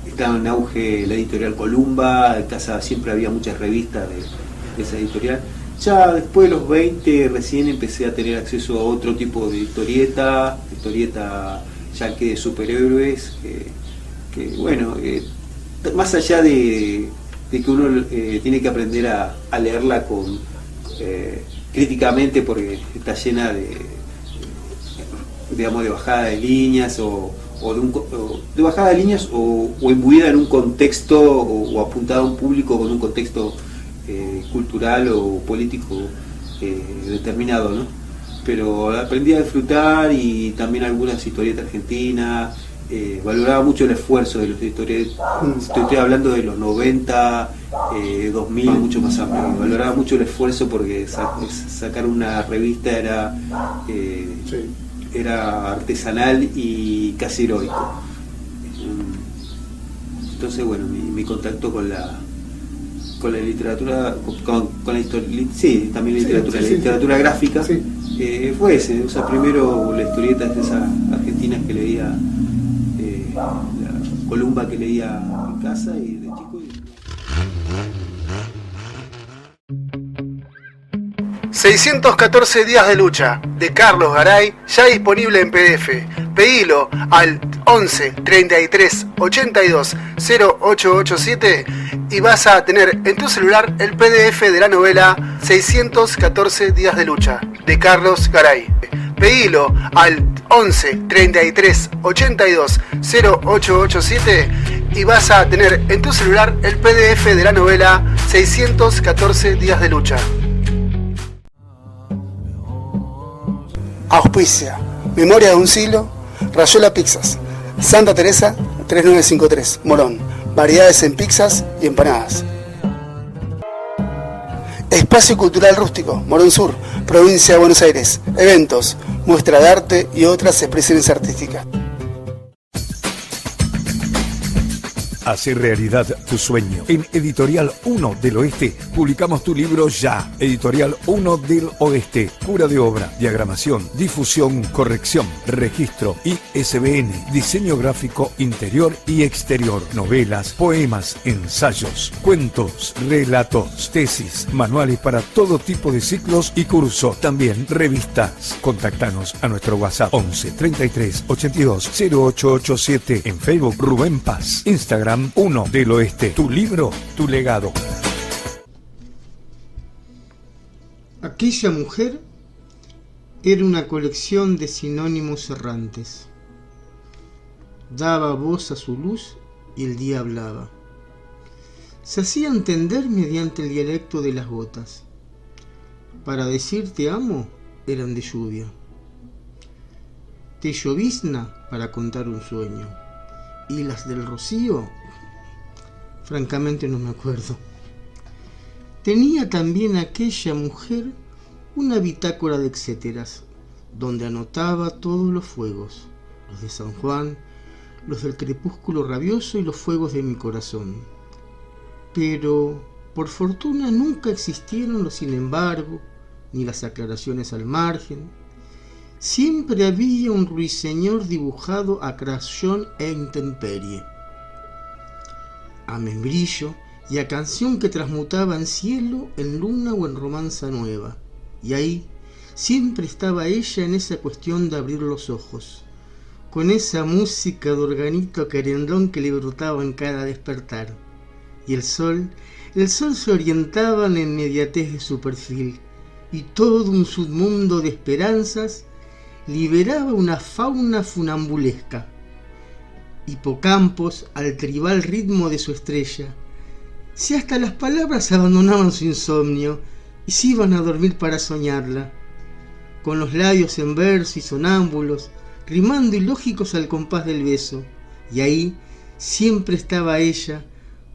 estaba en auge la editorial Columba, en casa siempre había muchas revistas de esa editorial. Ya después de los 20 recién empecé a tener acceso a otro tipo de historieta ya que de superhéroes, que bueno, más allá de que uno tiene que aprender a leerla críticamente, porque está llena de bajada de líneas de bajada de líneas o imbuida en un contexto o apuntada a un público con un contexto cultural o político determinado, ¿no? Pero aprendí a disfrutar, y también algunas historietas argentinas. Valoraba mucho el esfuerzo de los historietas. Estoy hablando de los 90, 2000, mucho más amplio. Valoraba mucho el esfuerzo porque sacar una revista era artesanal y casi heroico. Entonces, bueno, mi contacto con la literatura, con la historia, sí, también literatura, la literatura gráfica, Fue ese, o sea, primero la historieta de esas argentinas que leía, la Columba que leía en casa y de chico. 614 días de lucha, de Carlos Garay, ya disponible en PDF. Pedilo al 11 33 82 0887 y vas a tener en tu celular el PDF de la novela 614 días de lucha, de Carlos Garay. Pedilo al 11 33 82 0887 y vas a tener en tu celular el PDF de la novela 614 días de lucha. Auspicia Memoria de un siglo, Rayuela Pizzas, Santa Teresa 3953, Morón. Variedades en pizzas y empanadas. Espacio Cultural Rústico, Morón Sur, Provincia de Buenos Aires. Eventos, muestra de arte y otras expresiones artísticas. Hacer realidad tu sueño. En Editorial 1 del Oeste publicamos tu libro ya. Editorial 1 del Oeste. Cura de obra, diagramación, difusión, corrección, registro, ISBN, diseño gráfico interior y exterior, novelas, poemas, ensayos, cuentos, relatos, tesis, manuales para todo tipo de ciclos y cursos. También revistas. Contactanos a nuestro WhatsApp 11 33 82 0887. En Facebook Rubén Paz. Instagram 1 del Oeste. Tu libro, tu legado. Aquella mujer era una colección de sinónimos errantes. Daba voz a su luz y el día hablaba. Se hacía entender mediante el dialecto de las gotas. Para decir te amo eran de lluvia. Te llovizna para contar un sueño. Y las del rocío, francamente no me acuerdo. Tenía también aquella mujer una bitácora de etcéteras, donde anotaba todos los fuegos, los de San Juan, los del crepúsculo rabioso y los fuegos de mi corazón. Pero, por fortuna, nunca existieron los sin embargo, ni las aclaraciones al margen. Siempre había un ruiseñor dibujado a crayón e intemperie, a membrillo y a canción que transmutaba en cielo, en luna o en romanza nueva. Y ahí siempre estaba ella en esa cuestión de abrir los ojos, con esa música de organito querendón que le brotaba en cada despertar. Y el sol se orientaba en la inmediatez de su perfil, y todo un submundo de esperanzas liberaba una fauna funambulesca. Hipocampos al tribal ritmo de su estrella. Si hasta las palabras abandonaban su insomnio y se iban a dormir para soñarla, con los labios en verso y sonámbulos, rimando ilógicos al compás del beso. Y ahí siempre estaba ella,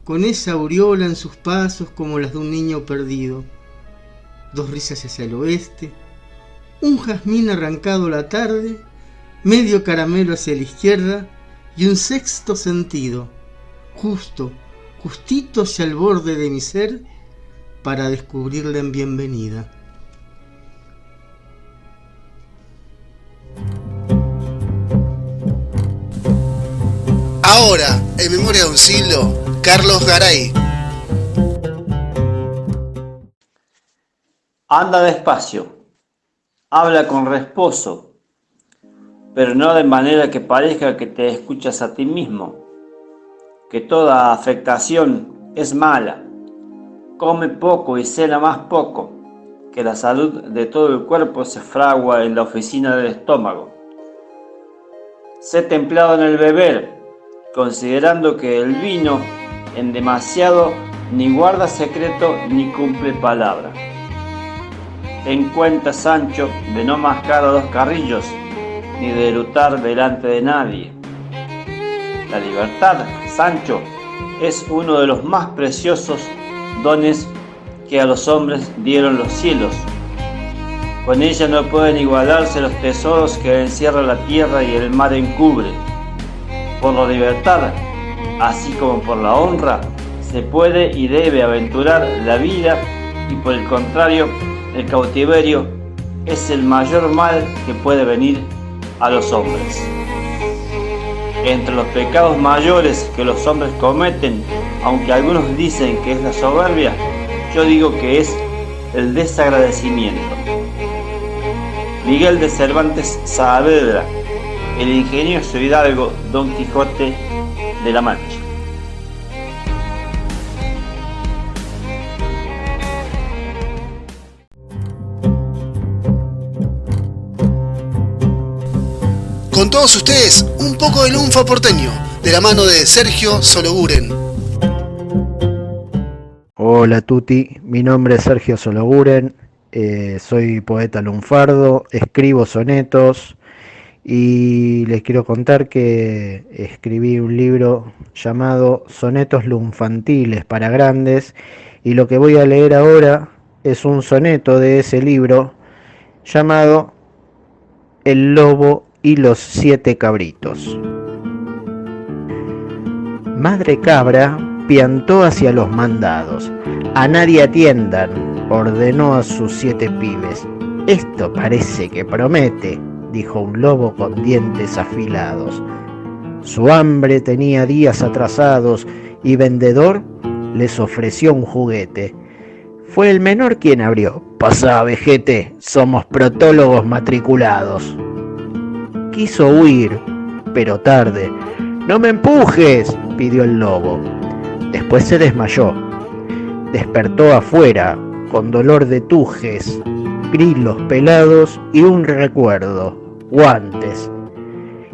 con esa aureola en sus pasos como las de un niño perdido. Dos risas hacia el oeste, un jazmín arrancado a la tarde, medio caramelo hacia la izquierda y un sexto sentido, justito hacia el borde de mi ser, para descubrirla en bienvenida. Ahora, en Memoria de un siglo, Carlos Garay. Anda despacio. Habla con reposo, pero no de manera que parezca que te escuchas a ti mismo, que toda afectación es mala. Come poco y cena más poco, que la salud de todo el cuerpo se fragua en la oficina del estómago. Sé templado en el beber, considerando que el vino en demasiado ni guarda secreto ni cumple palabra. Ten cuenta, Sancho, de no mascar a dos carrillos, ni de erutar delante de nadie. La libertad, Sancho, es uno de los más preciosos dones que a los hombres dieron los cielos. Con ella no pueden igualarse los tesoros que encierra la tierra y el mar encubre. Por la libertad, así como por la honra, se puede y debe aventurar la vida, y por el contrario, el cautiverio es el mayor mal que puede venir a los hombres. Entre los pecados mayores que los hombres cometen, aunque algunos dicen que es la soberbia, yo digo que es el desagradecimiento. Miguel de Cervantes Saavedra, el ingenioso hidalgo Don Quijote de la Mancha. Con todos ustedes, un poco de lunfa porteño, de la mano de Sergio Sologuren. Hola Tuti, mi nombre es Sergio Sologuren, soy poeta lunfardo, escribo sonetos y les quiero contar que escribí un libro llamado Sonetos Lunfantiles para Grandes y lo que voy a leer ahora es un soneto de ese libro llamado El lobo y los 7 cabritos. Madre cabra piantó hacia los mandados. A nadie atiendan, ordenó a sus 7 pibes. Esto parece que promete, dijo un lobo con dientes afilados. Su hambre tenía días atrasados y vendedor les ofreció un juguete. Fue el menor quien abrió. Pasá, vejete, somos protólogos matriculados. Quiso huir, pero tarde. No me empujes, pidió el lobo. Después se desmayó. Despertó afuera, con dolor de tujes, grilos pelados y un recuerdo, guantes.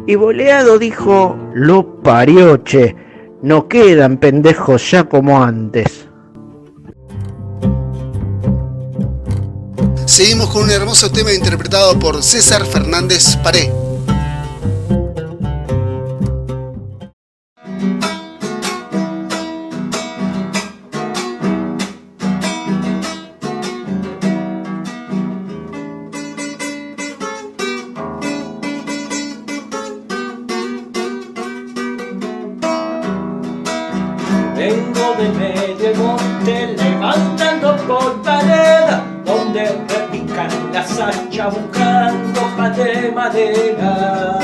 Y boleado dijo, lo parió, che, no quedan pendejos ya como antes. Seguimos con un hermoso tema interpretado por César Fernández Paré. Vengo de medio monte levantando por vereda, donde repican las hachas buscando pan de madera.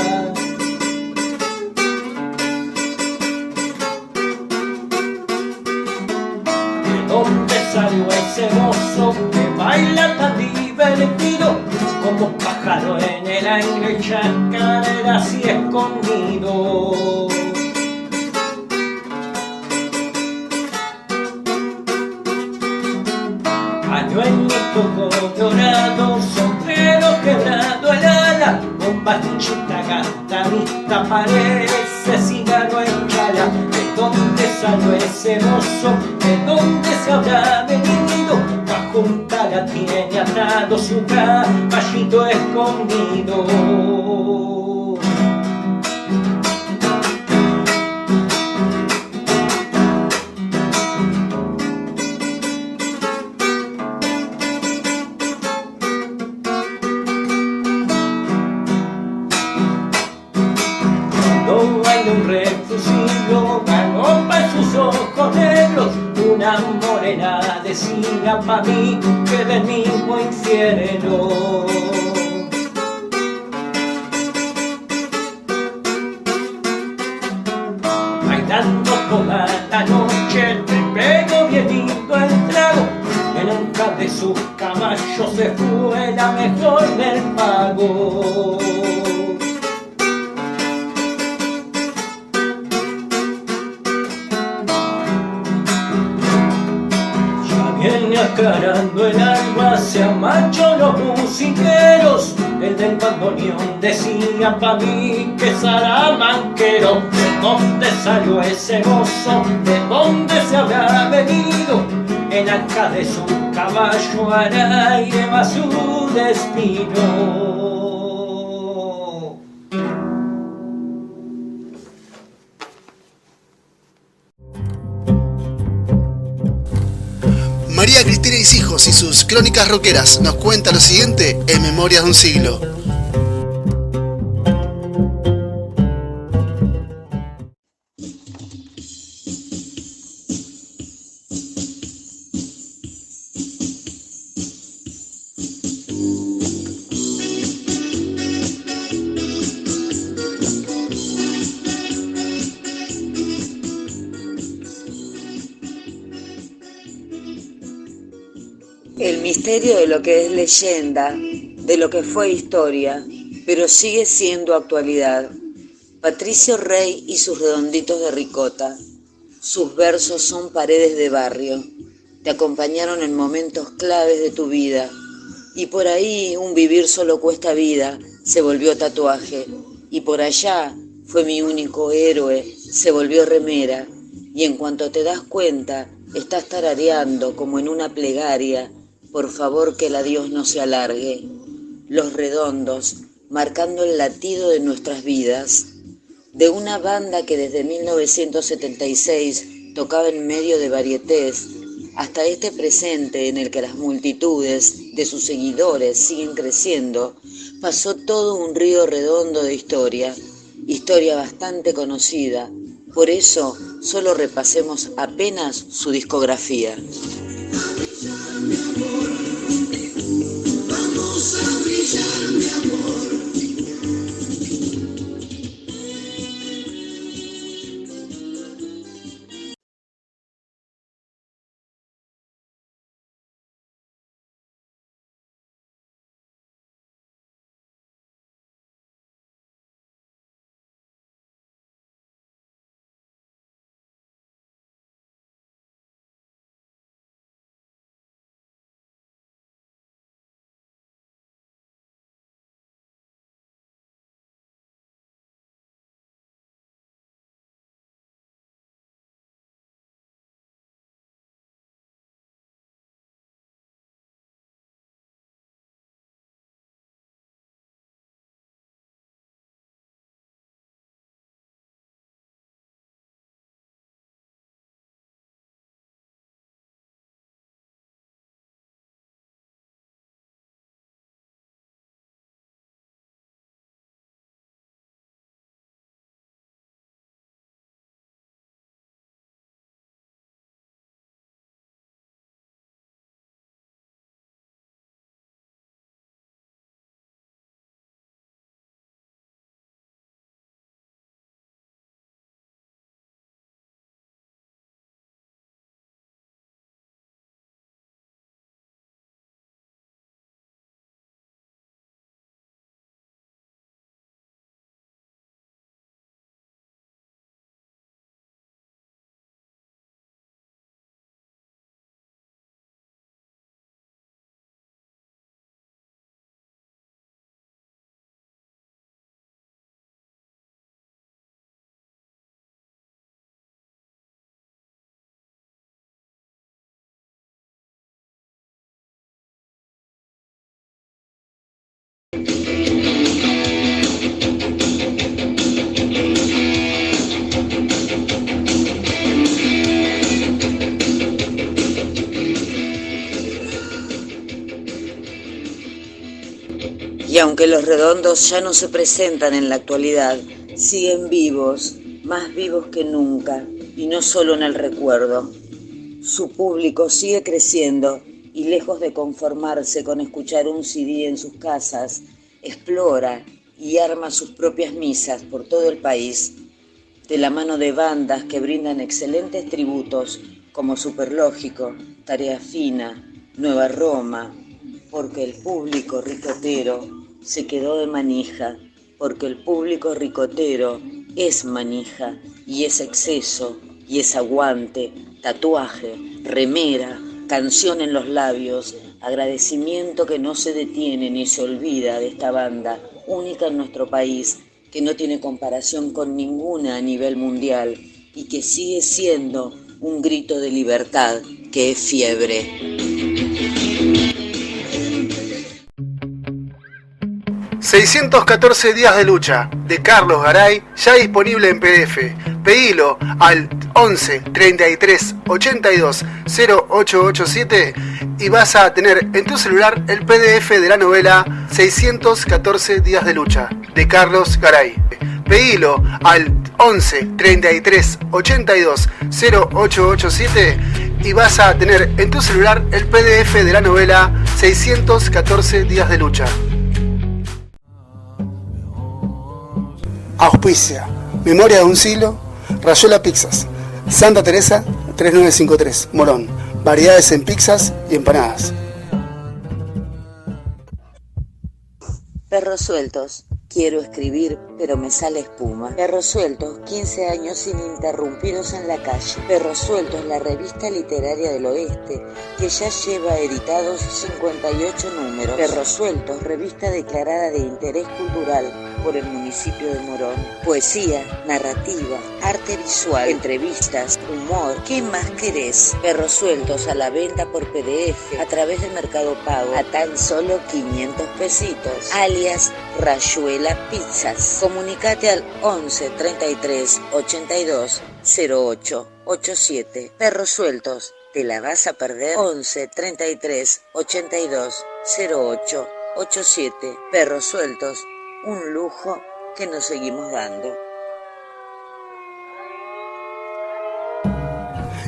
¿De dónde salió ese mozo que baila tan divertido, como pájaro en el aire, chacareras y escondido? Pañuelito colorado, sombrero quebrado el ala, con bachuchita gastamista parece cigarro en chala. ¿De dónde salió ese mozo? ¿De dónde se habrá venido? Pa' juntar tiene atado su caballito escondido. Una morena decía pa' mí que del mismo infierno. Bailando toda la noche te pego bienito el trago, que nunca de sus caballos se fue la mejor del pago. Viene acarando el alba, se amachó los musiqueros. El del bandoneón decía pa' mí que salamanquero. ¿De dónde salió ese mozo? ¿De dónde se habrá venido? En acá de su caballo al aire va su destino. María Cristina Hijos y sus crónicas rockeras nos cuenta lo siguiente en Memorias de un siglo. El misterio de lo que es leyenda, de lo que fue historia, pero sigue siendo actualidad. Patricio Rey y sus redonditos de ricota. Sus versos son paredes de barrio. Te acompañaron en momentos claves de tu vida. Y por ahí un vivir solo cuesta vida se volvió tatuaje. Y por allá fue mi único héroe, se volvió remera. Y en cuanto te das cuenta, estás tarareando como en una plegaria. Por favor que el adiós no se alargue. Los Redondos, marcando el latido de nuestras vidas. De una banda que desde 1976 tocaba en medio de varietés, hasta este presente en el que las multitudes de sus seguidores siguen creciendo, pasó todo un río redondo de historia bastante conocida. Por eso, solo repasemos apenas su discografía. Y aunque los Redondos ya no se presentan en la actualidad, siguen vivos, más vivos que nunca, y no solo en el recuerdo. Su público sigue creciendo y lejos de conformarse con escuchar un CD en sus casas, explora y arma sus propias misas por todo el país, de la mano de bandas que brindan excelentes tributos como Superlógico, Tarea Fina, Nueva Roma, porque el público ricotero se quedó de manija, porque el público ricotero es manija y es exceso y es aguante, tatuaje, remera, canción en los labios, agradecimiento que no se detiene ni se olvida de esta banda única en nuestro país, que no tiene comparación con ninguna a nivel mundial y que sigue siendo un grito de libertad que es fiebre. 614 días de lucha, de Carlos Garay, ya disponible en PDF. Pedilo al 11 33 82 0887 y vas a tener en tu celular el PDF de la novela 614 días de lucha, de Carlos Garay. Pedilo al 11 33 82 0887 y vas a tener en tu celular el PDF de la novela 614 días de lucha. Auspicia Memoria de un siglo, Rayuela Pizzas, Santa Teresa 3953, Morón. Variedades en pizzas y empanadas. Perros sueltos. Quiero escribir, pero me sale espuma. Perros sueltos, 15 años ininterrumpidos en la calle. Perros sueltos, la revista literaria del oeste, que ya lleva editados 58 números. Perros sueltos, revista declarada de interés cultural por el municipio de Morón. Poesía, narrativa, arte visual, entrevistas, humor. ¿Qué más querés? Perros sueltos a la venta por PDF a través del Mercado Pago a tan solo 500 pesitos. Alias Rayuela Pizzas. Comunicate al 11 33 82 08 87. Perros sueltos, ¿te la vas a perder? 11 33 82 08 87. Perros sueltos, un lujo que nos seguimos dando.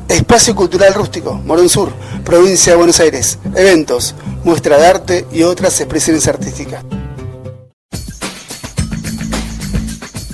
Espacio Cultural Rústico, Morón Sur, provincia de Buenos Aires. Eventos, muestra de arte y otras expresiones artísticas.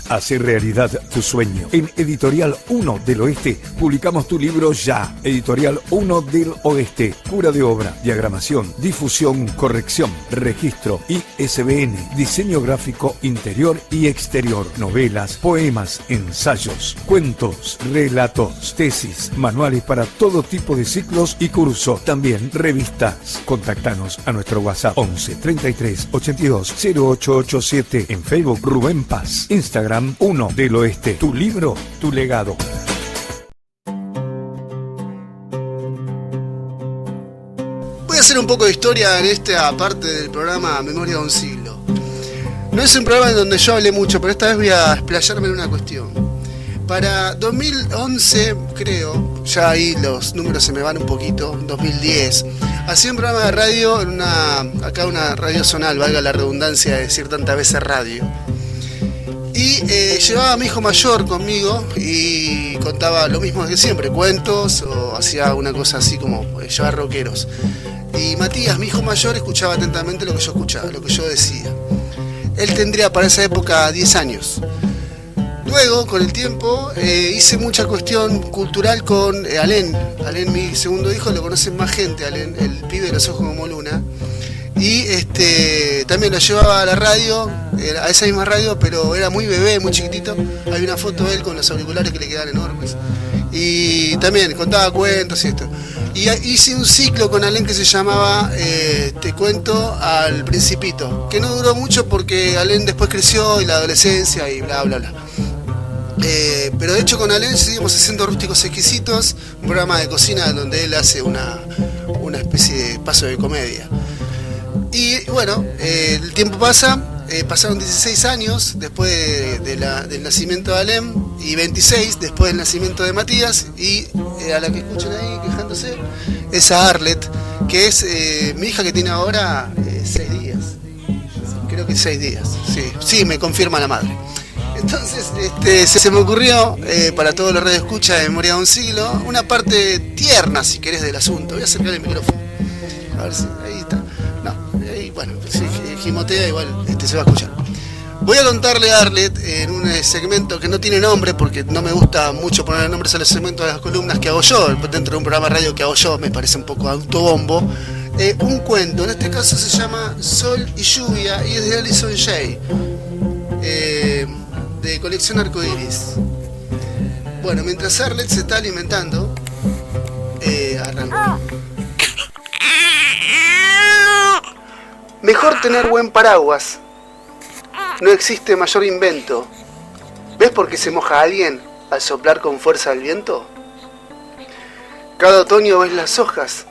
Hacer realidad tu sueño. En Editorial 1 del Oeste publicamos tu libro ya. Editorial 1 del Oeste. Cura de obra, diagramación, difusión, corrección, registro, ISBN, diseño gráfico interior y exterior, novelas, poemas, ensayos, cuentos, relatos, tesis, manuales para todo tipo de ciclos y cursos. También revistas. Contactanos a nuestro WhatsApp 11 33 82 0887. En Facebook Rubén Paz. Instagram 1 del Oeste. Tu libro, tu legado. Voy a hacer un poco de historia en esta parte del programa Memoria de un siglo. No es un programa en donde yo hablé mucho, pero esta vez voy a explayarme en una cuestión. Para 2011, creo, ya ahí los números se me van un poquito, 2010, hacía un programa de radio en una radio zonal, valga la redundancia de decir tantas veces radio. Y llevaba a mi hijo mayor conmigo y contaba lo mismo que siempre, cuentos, o hacía una cosa así como llevar rockeros. Y Matías, mi hijo mayor, escuchaba atentamente lo que yo escuchaba, lo que yo decía. Él tendría para esa época 10 años. Luego, con el tiempo, hice mucha cuestión cultural con Alén. Alén, mi segundo hijo, lo conocen más gente, Alén, el pibe de los ojos como luna. Y también lo llevaba a la radio, a esa misma radio, pero era muy bebé, muy chiquitito. Hay una foto de él con los auriculares que le quedan enormes. Y también contaba cuentos y esto. Y hice un ciclo con Alén que se llamaba Te cuento al Principito, que no duró mucho porque Alén después creció y la adolescencia y bla bla bla. Pero de hecho con Alén seguimos haciendo Rústicos Exquisitos, un programa de cocina en donde él hace una especie de paso de comedia. Y bueno, el tiempo pasa, pasaron 16 años después del nacimiento de Alem y 26 después del nacimiento de Matías, y a la que escuchan ahí quejándose es a Arlet, que es mi hija, que tiene ahora 6 días, creo que 6 días, sí, me confirma la madre. Entonces se me ocurrió, para todos los radioescuchas de Memoria de un siglo, una parte tierna, si querés, del asunto. Voy a acercar el micrófono, a ver si ahí está. Bueno, si gimotea igual se va a escuchar. Voy a contarle a Arlet en un segmento que no tiene nombre, porque no me gusta mucho poner nombres a los segmentos de las columnas que hago yo, dentro de un programa de radio que hago yo, me parece un poco autobombo. Un cuento, en este caso se llama Sol y Lluvia, y es de Alison Jay, de colección Arcoiris. Bueno, mientras Arlet se está alimentando, arranco. Mejor tener buen paraguas. No existe mayor invento. ¿Ves por qué se moja alguien al soplar con fuerza el viento? Cada otoño ves las hojas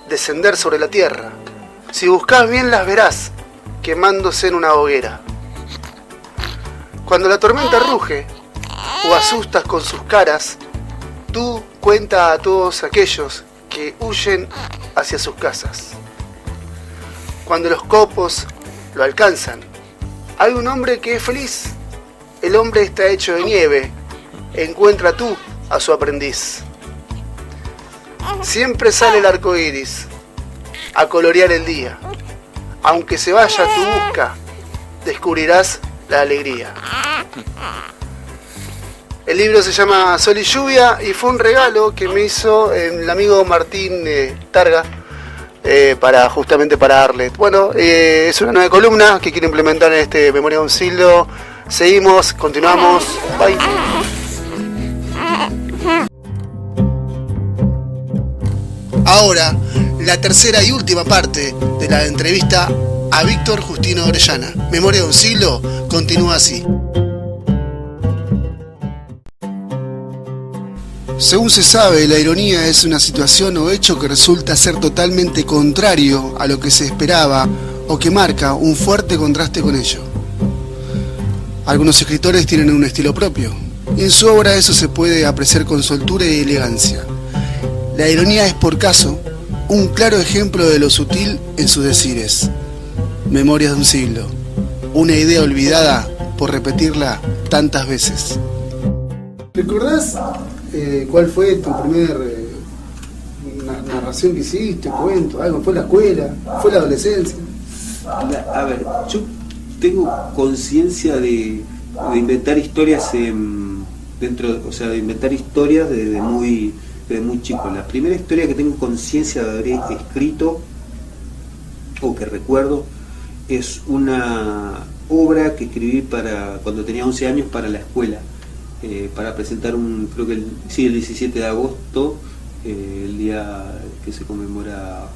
descender sobre la tierra. Si buscas bien las verás quemándose en una hoguera. Cuando la tormenta ruge o asustas con sus caras, tú cuenta a todos aquellos que huyen hacia sus casas. Cuando los copos lo alcanzan, hay un hombre que es feliz. El hombre está hecho de nieve. Encuentra tú a su aprendiz. Siempre sale el arco iris a colorear el día. Aunque se vaya tu busca, descubrirás la alegría. El libro se llama Sol y Lluvia y fue un regalo que me hizo el amigo Martín Targa, justamente para Arlet. Bueno, es una nueva columna que quiero implementar en este Memoria de un Siglo. Seguimos, continuamos. Bye. Ahora, la tercera y última parte de la entrevista a Víctor Justino Orellana. Memoria de un Siglo continúa así. Según se sabe, la ironía es una situación o hecho que resulta ser totalmente contrario a lo que se esperaba o que marca un fuerte contraste con ello. Algunos escritores tienen un estilo propio, y en su obra eso se puede apreciar con soltura y elegancia. La ironía es, por caso, un claro ejemplo de lo sutil en sus decires. Memorias de un Siglo, una idea olvidada por repetirla tantas veces. ¿Recordás cuál fue tu primer narración que hiciste, cuento, algo? ¿Fue la escuela? ¿Fue la adolescencia? A ver, yo tengo conciencia de inventar historias de inventar historias desde muy chico. La primera historia que tengo conciencia de haber escrito o que recuerdo es una obra que escribí cuando tenía 11 años para la escuela, para presentar creo que el 17 de agosto, el día que se conmemora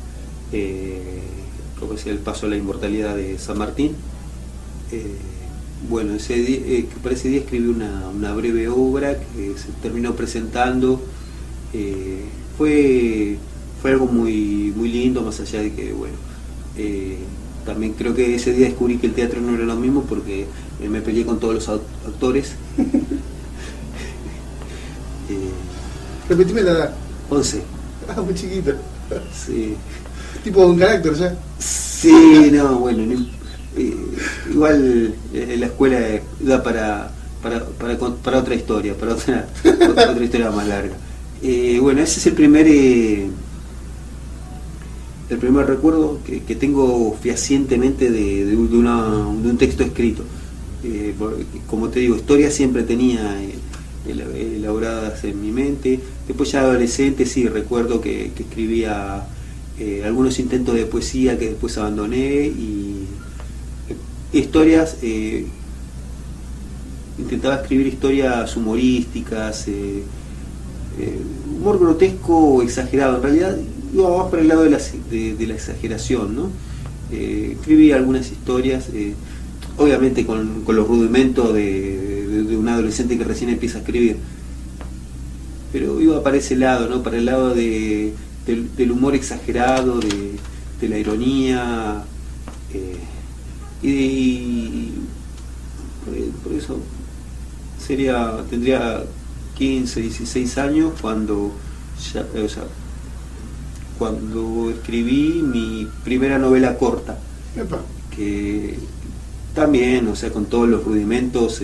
creo que sea el paso a la inmortalidad de San Martín. Bueno, para ese día escribí una breve obra que se terminó presentando. Fue algo muy lindo, más allá de que, bueno, también creo que ese día descubrí que el teatro no era lo mismo porque me peleé con todos los actores. Repetime la edad. 11. Ah, muy chiquito. Sí. Tipo un carácter ya. Sí, no, bueno, igual la escuela da para otra historia, para otra historia más larga. Bueno, ese es el primer recuerdo que tengo fehacientemente de un texto escrito. Como te digo, historias siempre tenía elaboradas en mi mente. Después ya adolescente sí recuerdo que escribía algunos intentos de poesía que después abandoné, y historias, intentaba escribir historias humorísticas, humor grotesco o exagerado. En realidad iba más por el lado de la exageración, ¿no? Escribí algunas historias, obviamente con los rudimentos de un adolescente que recién empieza a escribir, pero iba para ese lado, ¿no? Para el lado del humor exagerado, de la ironía, y por eso tendría 15, 16 años cuando escribí mi primera novela corta. Epa. Que también, o sea, con todos los rudimentos,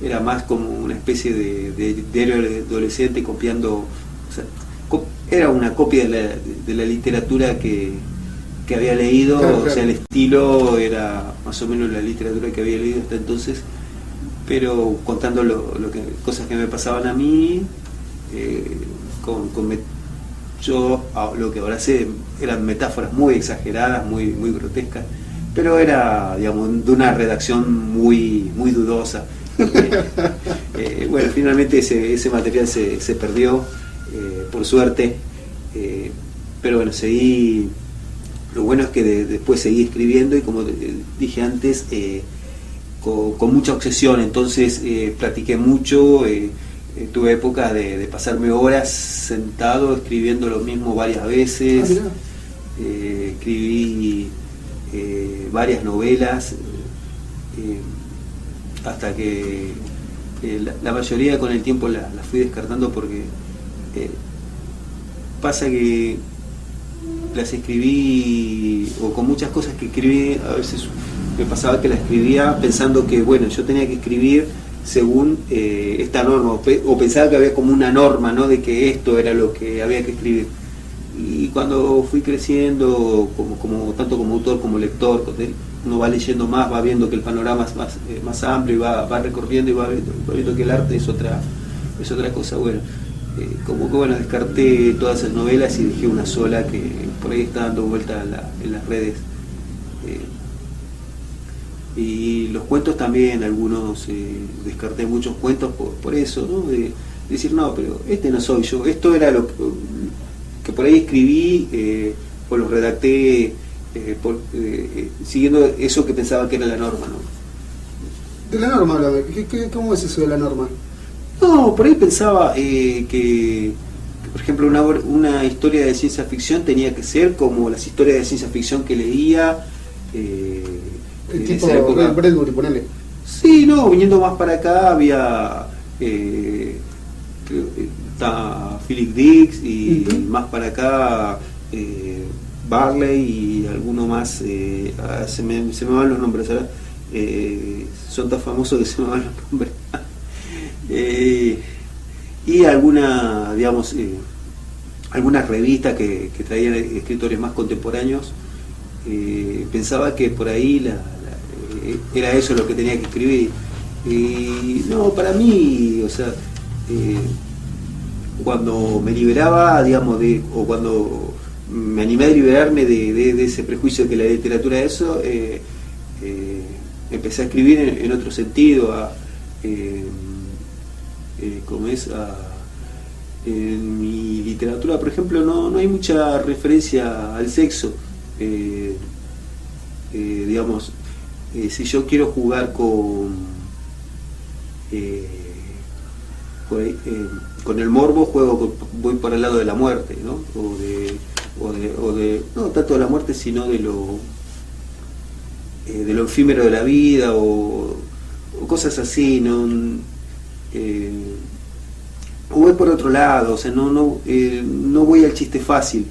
era más como una especie de héroe adolescente copiando, o sea, era una copia de la literatura que había leído, claro. O sea, el estilo era más o menos la literatura que había leído hasta entonces, pero contando cosas que me pasaban a mí, yo lo que ahora sé eran metáforas muy exageradas, muy grotescas, pero era, digamos, de una redacción muy dudosa. Bueno, finalmente ese material se perdió, por suerte, pero bueno, seguí. Lo bueno es que después seguí escribiendo, y como dije antes, con mucha obsesión. Entonces practiqué mucho, tuve épocas de pasarme horas sentado escribiendo lo mismo varias veces. Escribí varias novelas, hasta que la mayoría con el tiempo las fui descartando, porque pasa que las escribí, o con muchas cosas que escribí, a veces me pasaba que las escribía pensando que, bueno, yo tenía que escribir según esta norma, o pensaba que había como una norma, ¿no?, de que esto era lo que había que escribir. Y cuando fui creciendo, tanto como autor como lector, uno va leyendo más, va viendo que el panorama es más amplio, y va recorriendo, y va viendo que el arte es otra cosa. Bueno, como que bueno, descarté todas esas novelas y dejé una sola que por ahí está dando vuelta en las redes. Y los cuentos también, algunos, descarté muchos cuentos por eso, ¿no? De decir, no, pero este no soy yo, esto era lo que por ahí escribí, o lo redacté siguiendo eso que pensaba que era la norma, ¿no? De la norma, háblame. ¿Cómo es eso de la norma? No, por ahí pensaba que, por ejemplo, una historia de ciencia ficción tenía que ser como las historias de ciencia ficción que leía. El tipo Bradbury, ponele. Sí, no, viniendo más para acá había está Philip Dix y más para acá Barley y alguno más, se me van los nombres ahora, son tan famosos que se me van los nombres. Y alguna, digamos, algunas revistas que traían escritores más contemporáneos. Pensaba que por ahí era eso lo que tenía que escribir. Y no, para mí, o sea, cuando me liberaba, digamos, o cuando me animé a liberarme de ese prejuicio de que la literatura es eso, empecé a escribir en otro sentido, en mi literatura, por ejemplo, no hay mucha referencia al sexo. Digamos, si yo quiero jugar con el morbo, voy para el lado de la muerte, ¿no? O de no tanto de la muerte, sino de lo efímero de la vida, o cosas así, ¿no? O voy por otro lado, o sea, no voy al chiste fácil,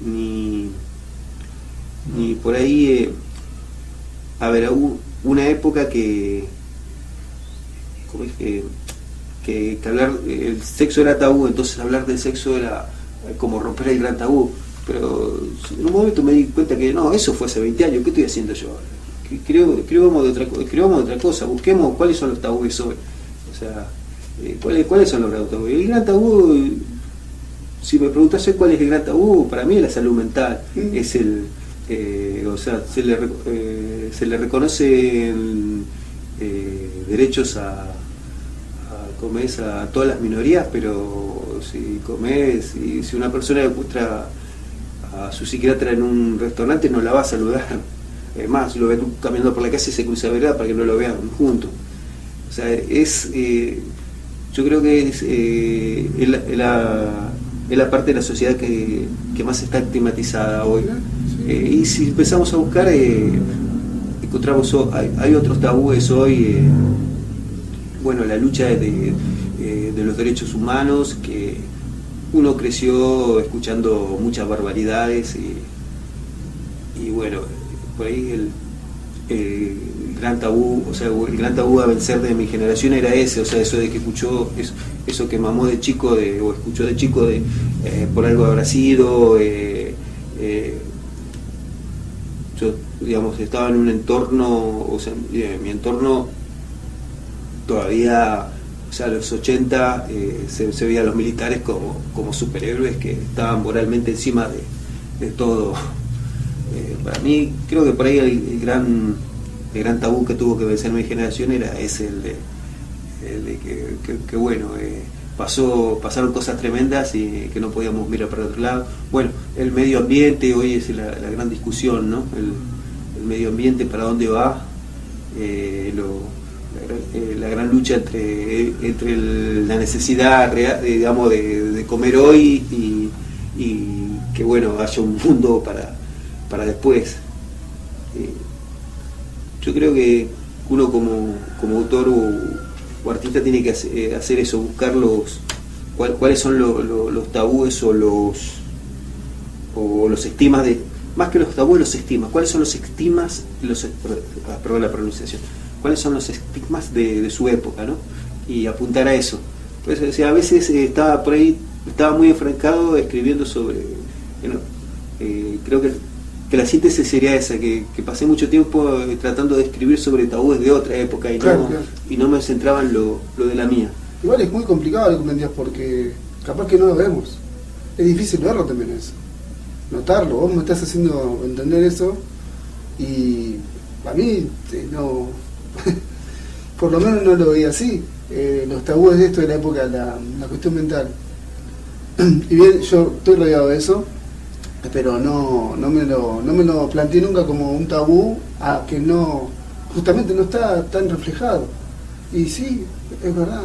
ni por ahí. A ver, hubo una época que hablar, el sexo era tabú, entonces hablar del sexo era como romper el gran tabú, pero en un momento me di cuenta que no, eso fue hace 20 años, ¿qué estoy haciendo yo ahora? Escribamos de otra cosa, busquemos cuáles son los tabúes hoy, o sea, cuáles son los grandes tabúes. El gran tabú, si me preguntas cuál es el gran tabú, para mí es la salud mental, es o sea, se le reconocen derechos a todas las minorías, pero si una persona encuentra a su psiquiatra en un restaurante, no la va a saludar. Es más, lo ven caminando por la calle y se cruza vereda para que no lo vean juntos. O sea, yo creo que es la parte de la sociedad que más está estigmatizada hoy. Y si empezamos a buscar, encontramos, hay otros tabúes hoy, bueno, la lucha de los derechos humanos, que uno creció escuchando muchas barbaridades y bueno, por ahí el gran tabú, o sea, el gran tabú a vencer de mi generación era ese, o sea, eso de que escuchó, eso que mamó de chico, o escuchó de chico, por algo habrá sido. Yo, digamos, estaba en un entorno, o sea, mi entorno todavía, o sea, a los 80 se veía a los militares como superhéroes que estaban moralmente encima de todo. Para mí, creo que por ahí el gran tabú que tuvo que vencer mi generación era ese, el de que bueno, pasaron cosas tremendas y que no podíamos mirar para otro lado. Bueno, el medio ambiente hoy es la gran discusión, ¿no? El medio ambiente, para dónde va, la gran lucha entre la necesidad real, digamos, de comer hoy y que bueno, haya un mundo para después. Yo creo que uno como autor o artista tiene que hacer eso, buscar cuáles son los tabúes o los estigmas más que los tabúes, los estigmas. ¿Cuáles son los estigmas, perdón la pronunciación, cuáles son los estigmas de su época, ¿no? Y apuntar a eso. Pues, o sea, a veces estaba muy enfrancado escribiendo sobre, creo que la síntesis sería esa, que pasé mucho tiempo tratando de escribir sobre tabúes de otra época y no me centraba en lo de la mía. igual es muy complicado lo que comentías porque capaz que no lo vemos. Es difícil verlo también eso. Notarlo, vos me estás haciendo entender eso y a mí no, por lo menos no lo veía así. Los tabúes de esto de la época, la cuestión mental. Y bien, yo estoy rodeado de eso, pero no me lo planteé nunca como un tabú que no, justamente no está tan reflejado. Y sí, es verdad.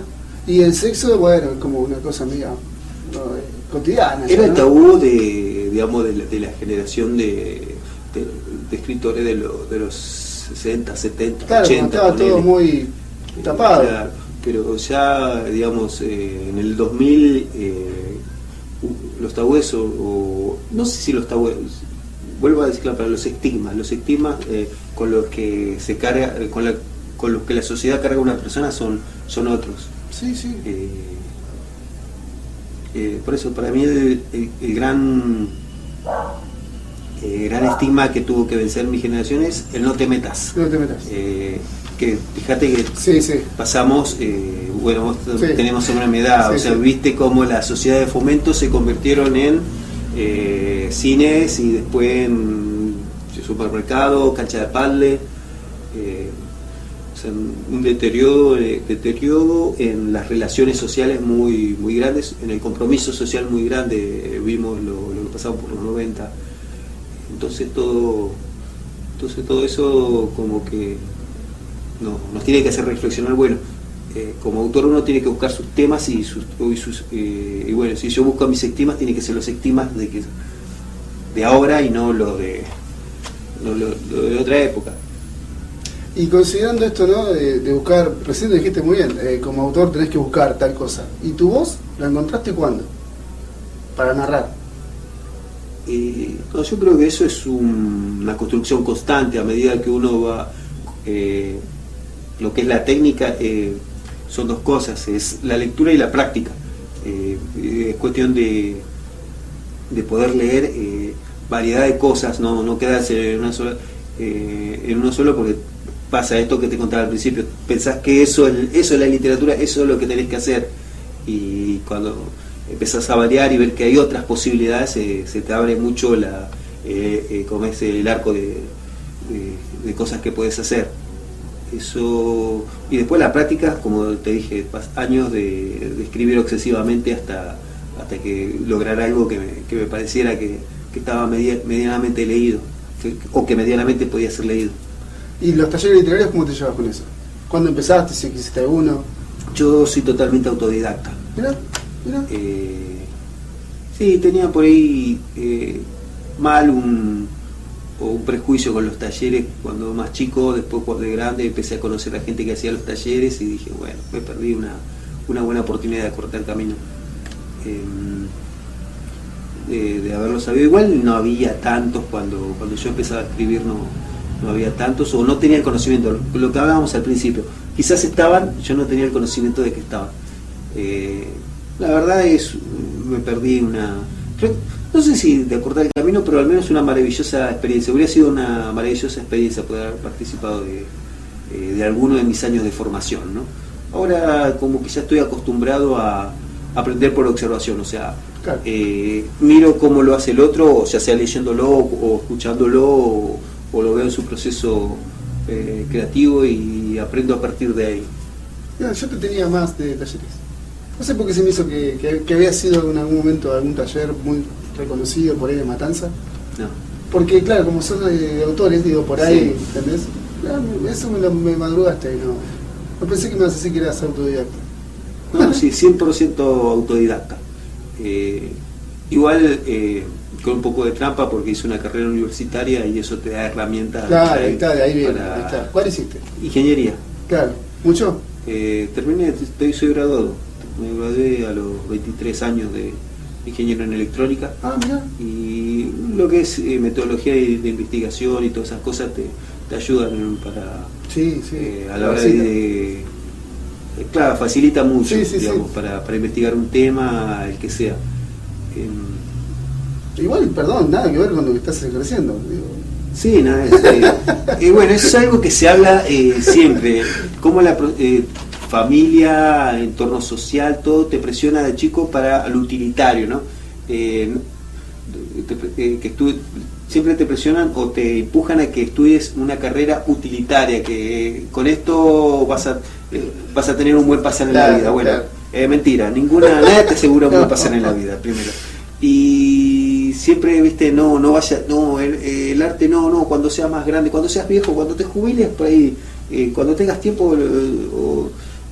Y el sexo, bueno, es como una cosa media cotidiana. Era ¿no? el tabú de la generación de escritores de los 60, 70, claro, 80. Estaba todo muy tapado. Claro, pero ya, digamos, en el 2000, los tabúes, o no sé si los tabúes, vuelvo a decir para los estigmas con los que se carga, con los que la sociedad carga a una persona son otros. Sí, sí. Por eso, para mí el gran estigma que tuvo que vencer mi generación es el no te metas. No te metas. Que fíjate que sí. pasamos, bueno, vos Sí. tenemos una edad, Sí, o sea, sí. viste cómo las sociedades de fomento se convirtieron en cines y después en supermercado, cancha de pádel, o sea, un deterioro en las relaciones sociales muy grandes, en el compromiso social muy grande. Vimos lo que pasaba por los 90. Entonces todo eso como que nos tiene que hacer reflexionar. Bueno, como autor uno tiene que buscar sus temas y bueno, si yo busco mis estigmas, tiene que ser los estigmas de ahora y no lo de otra época. Y considerando esto, ¿no? De buscar, recién lo dijiste muy bien, como autor tenés que buscar tal cosa. ¿Y tu voz la encontraste cuándo? Para narrar. No, yo creo que eso es una construcción constante a medida que uno va. Lo que es la técnica son dos cosas, es la lectura y la práctica. Es cuestión de poder leer variedad de cosas, no quedarse en uno solo, porque pasa esto que te contaba al principio, pensás que eso es la literatura, eso es lo que tenés que hacer, y cuando empezás a variar y ver que hay otras posibilidades, se te abre mucho como es el arco de cosas que puedes hacer. Eso, y después la práctica, como te dije, años de escribir obsesivamente hasta que lograra algo que me pareciera que estaba medianamente leído, o que medianamente podía ser leído. ¿Y los talleres literarios cómo te llevas con eso? ¿Cuándo empezaste? ¿Si hiciste alguno? Yo soy totalmente autodidacta. Mirá. Sí, tenía por ahí mal un prejuicio con los talleres cuando más chico. Después, cuando de grande, empecé a conocer a la gente que hacía los talleres y dije, bueno, me perdí una buena oportunidad de cortar el camino, de haberlo sabido. Igual no había tantos cuando yo empezaba a escribir, no había tantos, o no tenía el conocimiento, lo que hablábamos al principio. Quizás estaban, yo no tenía el conocimiento de que estaban. La verdad me perdí no sé si de cortar el camino, pero al menos una maravillosa experiencia. Hubiera sido una maravillosa experiencia poder haber participado de alguno de mis años de formación, ¿no? Ahora como que ya estoy acostumbrado a aprender por observación, o sea, Claro. Miro cómo lo hace el otro, ya sea leyéndolo o escuchándolo, o lo veo en su proceso creativo y aprendo a partir de ahí. Yo te tenía más de talleres. No sé por qué se me hizo que había sido en algún momento algún taller muy reconocido por ahí de Matanza. No. Porque claro, como son de autores, digo, por ahí, Sí. ¿entendés? Eso me madrugaste y no pensé que me ibas a decir que eras autodidacta. No, sí, 100% autodidacta. Igual con un poco de trampa porque hice una carrera universitaria y eso te da herramientas. Claro, ahí está, de ahí viene, para ahí está. ¿Cuál hiciste? Ingeniería. Claro, ¿mucho? Terminé, soy graduado. Me gradué a los 23 años de ingeniero en electrónica. Ah, mirá. Y lo que es metodología de investigación y todas esas cosas te ayudan para Sí, a la hora de claro, facilita mucho, Sí, digamos, sí. para investigar un tema, el que sea. Igual, perdón, nada que ver con lo que estás ejerciendo. Digo. Sí, nada, bueno, eso es algo que se habla siempre, cómo familia, entorno social, todo te presiona de chico para lo utilitario, ¿no? Siempre te presionan o te empujan a que estudies una carrera utilitaria, que con esto vas a tener un buen pasar en la vida. Bueno, mentira, nada te asegura un buen pasar en la vida, primero. Y siempre, viste, no vaya, no, el arte no, cuando seas más grande, cuando seas viejo, cuando te jubiles, por ahí, cuando tengas tiempo,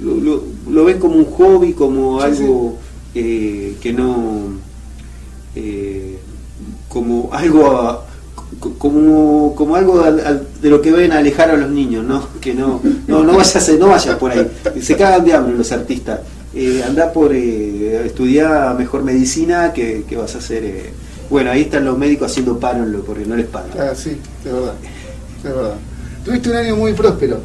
lo ven como un hobby, como algo que no, como algo de lo que ven alejar a los niños, ¿no? Que no vayas por ahí, se cagan de hambre los artistas. Andá por estudiar mejor medicina, que vas a hacer. Bueno, ahí están los médicos haciendo paro porque no les pagan. Ah, sí, es verdad. Tuviste un año muy próspero.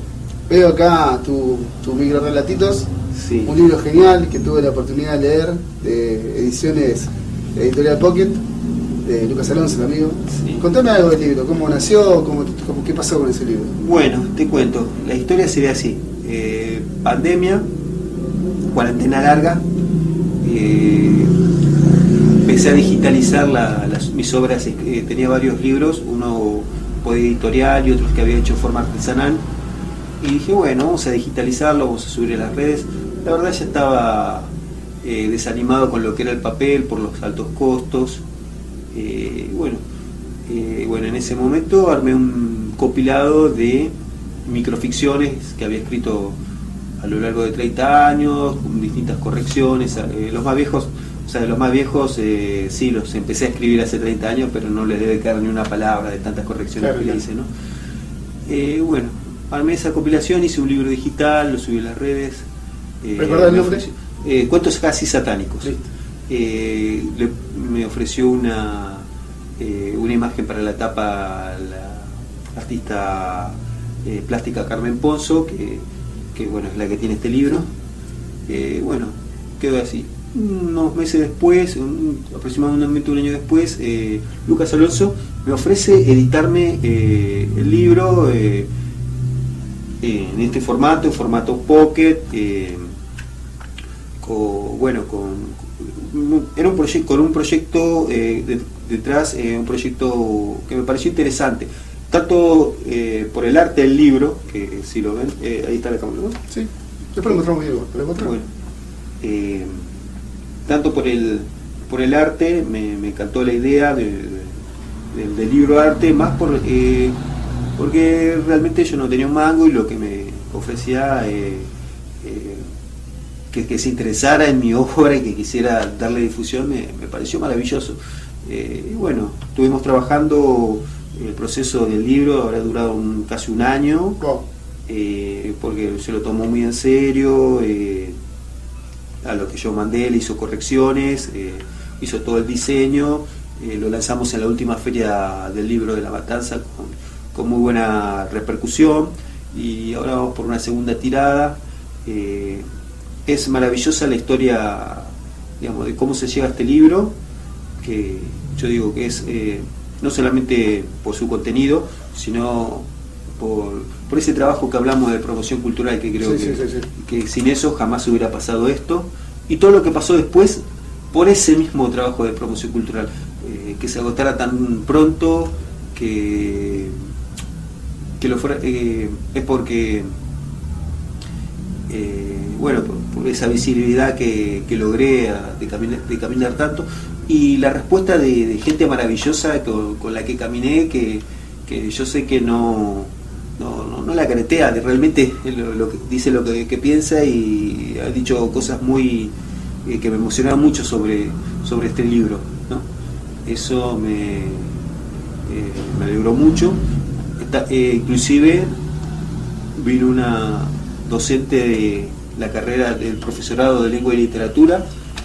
Veo acá tu micro relatitos, sí. Un libro genial que tuve la oportunidad de leer, de ediciones Editorial Pocket, de Lucas Alonso, el amigo. Sí. Contame algo del libro, cómo nació, qué pasó con ese libro. Bueno, te cuento, la historia sería así. Pandemia, cuarentena larga, empecé a digitalizar mis obras, tenía varios libros, uno por editorial y otros que había hecho de forma artesanal, y dije, bueno, vamos a digitalizarlo, vamos a subir a las redes. La verdad ya estaba desanimado con lo que era el papel por los altos costos. Bueno, en ese momento armé un compilado de microficciones que había escrito a lo largo de 30 años, con distintas correcciones. Los más viejos sí, los empecé a escribir hace 30 años, pero no les debe quedar ni una palabra de tantas correcciones que hice, ¿no? Bueno, armé esa compilación, hice un libro digital, lo subí a las redes. ¿Recuerdas el nombre? Cuentos casi satánicos. Me ofreció una imagen para la tapa la artista plástica Carmen Ponzo, que bueno, es la que tiene este libro. Bueno, quedó así. Unos meses después, aproximadamente un año después, Lucas Alonso me ofrece editarme el libro en este formato, en formato pocket, era un proyecto, con un proyecto detrás, un proyecto que me pareció interesante, tanto por el arte del libro, que si lo ven, ahí está la cámara, ¿no? Sí, después lo encontramos bien, bueno, tanto por el arte, me encantó la idea del libro arte, más porque realmente yo no tenía un mango y lo que me ofrecía que se interesara en mi obra y que quisiera darle difusión me pareció maravilloso. Y bueno, estuvimos trabajando el proceso del libro, habrá durado casi un año, porque se lo tomó muy en serio. A lo que yo mandé, le hizo correcciones, hizo todo el diseño, lo lanzamos en la última feria del libro de La Matanza con muy buena repercusión, y ahora vamos por una segunda tirada. Es maravillosa la historia, digamos, de cómo se llega a este libro, que yo digo que es no solamente por su contenido, sino por ese trabajo que hablamos de promoción cultural, que creo que sin eso jamás hubiera pasado esto, y todo lo que pasó después por ese mismo trabajo de promoción cultural, que se agotara tan pronto, que lo fuera, es porque bueno, por esa visibilidad que logré de caminar tanto, y la respuesta de gente maravillosa con la que caminé, que yo sé que no la caretea, realmente dice lo que piensa, y ha dicho cosas muy que me emocionaron mucho sobre este libro, ¿no? Eso me alegró mucho. Inclusive vino una docente de la carrera del profesorado de lengua y literatura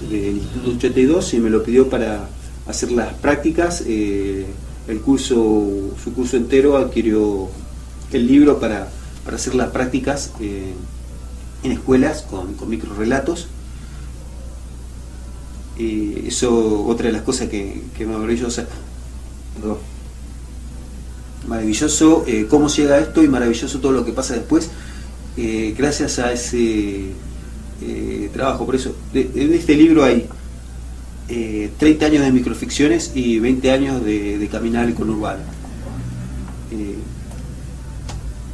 del Instituto 82 y me lo pidió para hacer las prácticas. Su curso entero adquirió el libro para hacer las prácticas en escuelas con microrelatos. Eso, otra de las cosas que maravilloso cómo llega esto, y maravilloso todo lo que pasa después. gracias a ese trabajo. Por eso, en este libro hay 30 años de microficciones y 20 años de caminar el conurbano.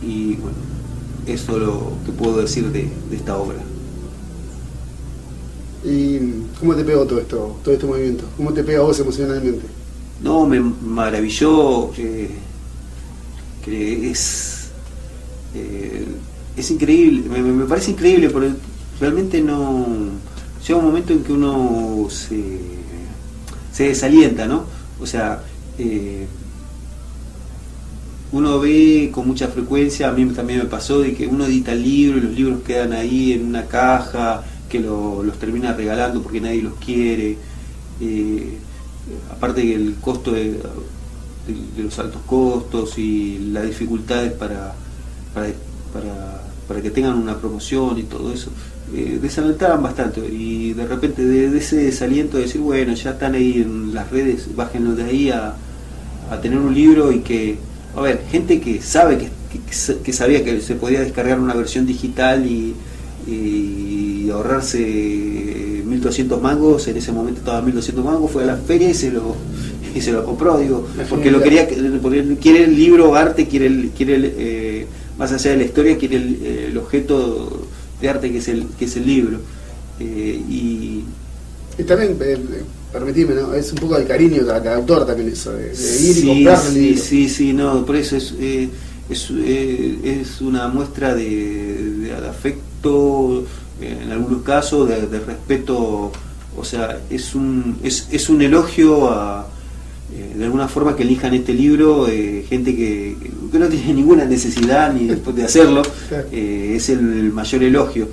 Y bueno, eso es lo que puedo decir de esta obra. ¿Y cómo te pegó todo este movimiento? ¿Cómo te pega a vos emocionalmente? No, me maravilló, que es increíble, me parece increíble, porque realmente no llega un momento en que uno se desalienta, ¿no? O sea, uno ve con mucha frecuencia, a mí también me pasó, de que uno edita el libro y los libros quedan ahí en una caja, que los termina regalando porque nadie los quiere. Aparte que el costo de los altos costos y las dificultades para que tengan una promoción y todo eso, desalentaban bastante, y de repente de ese desaliento de decir, bueno, ya están ahí en las redes, bájenlo de ahí a tener un libro. Y que, a ver, gente que sabe que sabía que se podía descargar una versión digital y ahorrarse 1.200 mangos, en ese momento estaba 1.200 mangos, fue a la feria y se lo compró, digo, porque lo quería, porque quiere el libro arte, quiere más allá de la historia, quiere el objeto de arte que es el libro. Y también, permitime, ¿no? Es un poco de cariño del autor también, eso, de ir y comprar el libro. Sí, no, por eso es una muestra de afecto, en algunos casos, de respeto. O sea, es un elogio de alguna forma, que elijan este libro gente que no tiene ninguna necesidad ni después de hacerlo. Es el mayor elogio.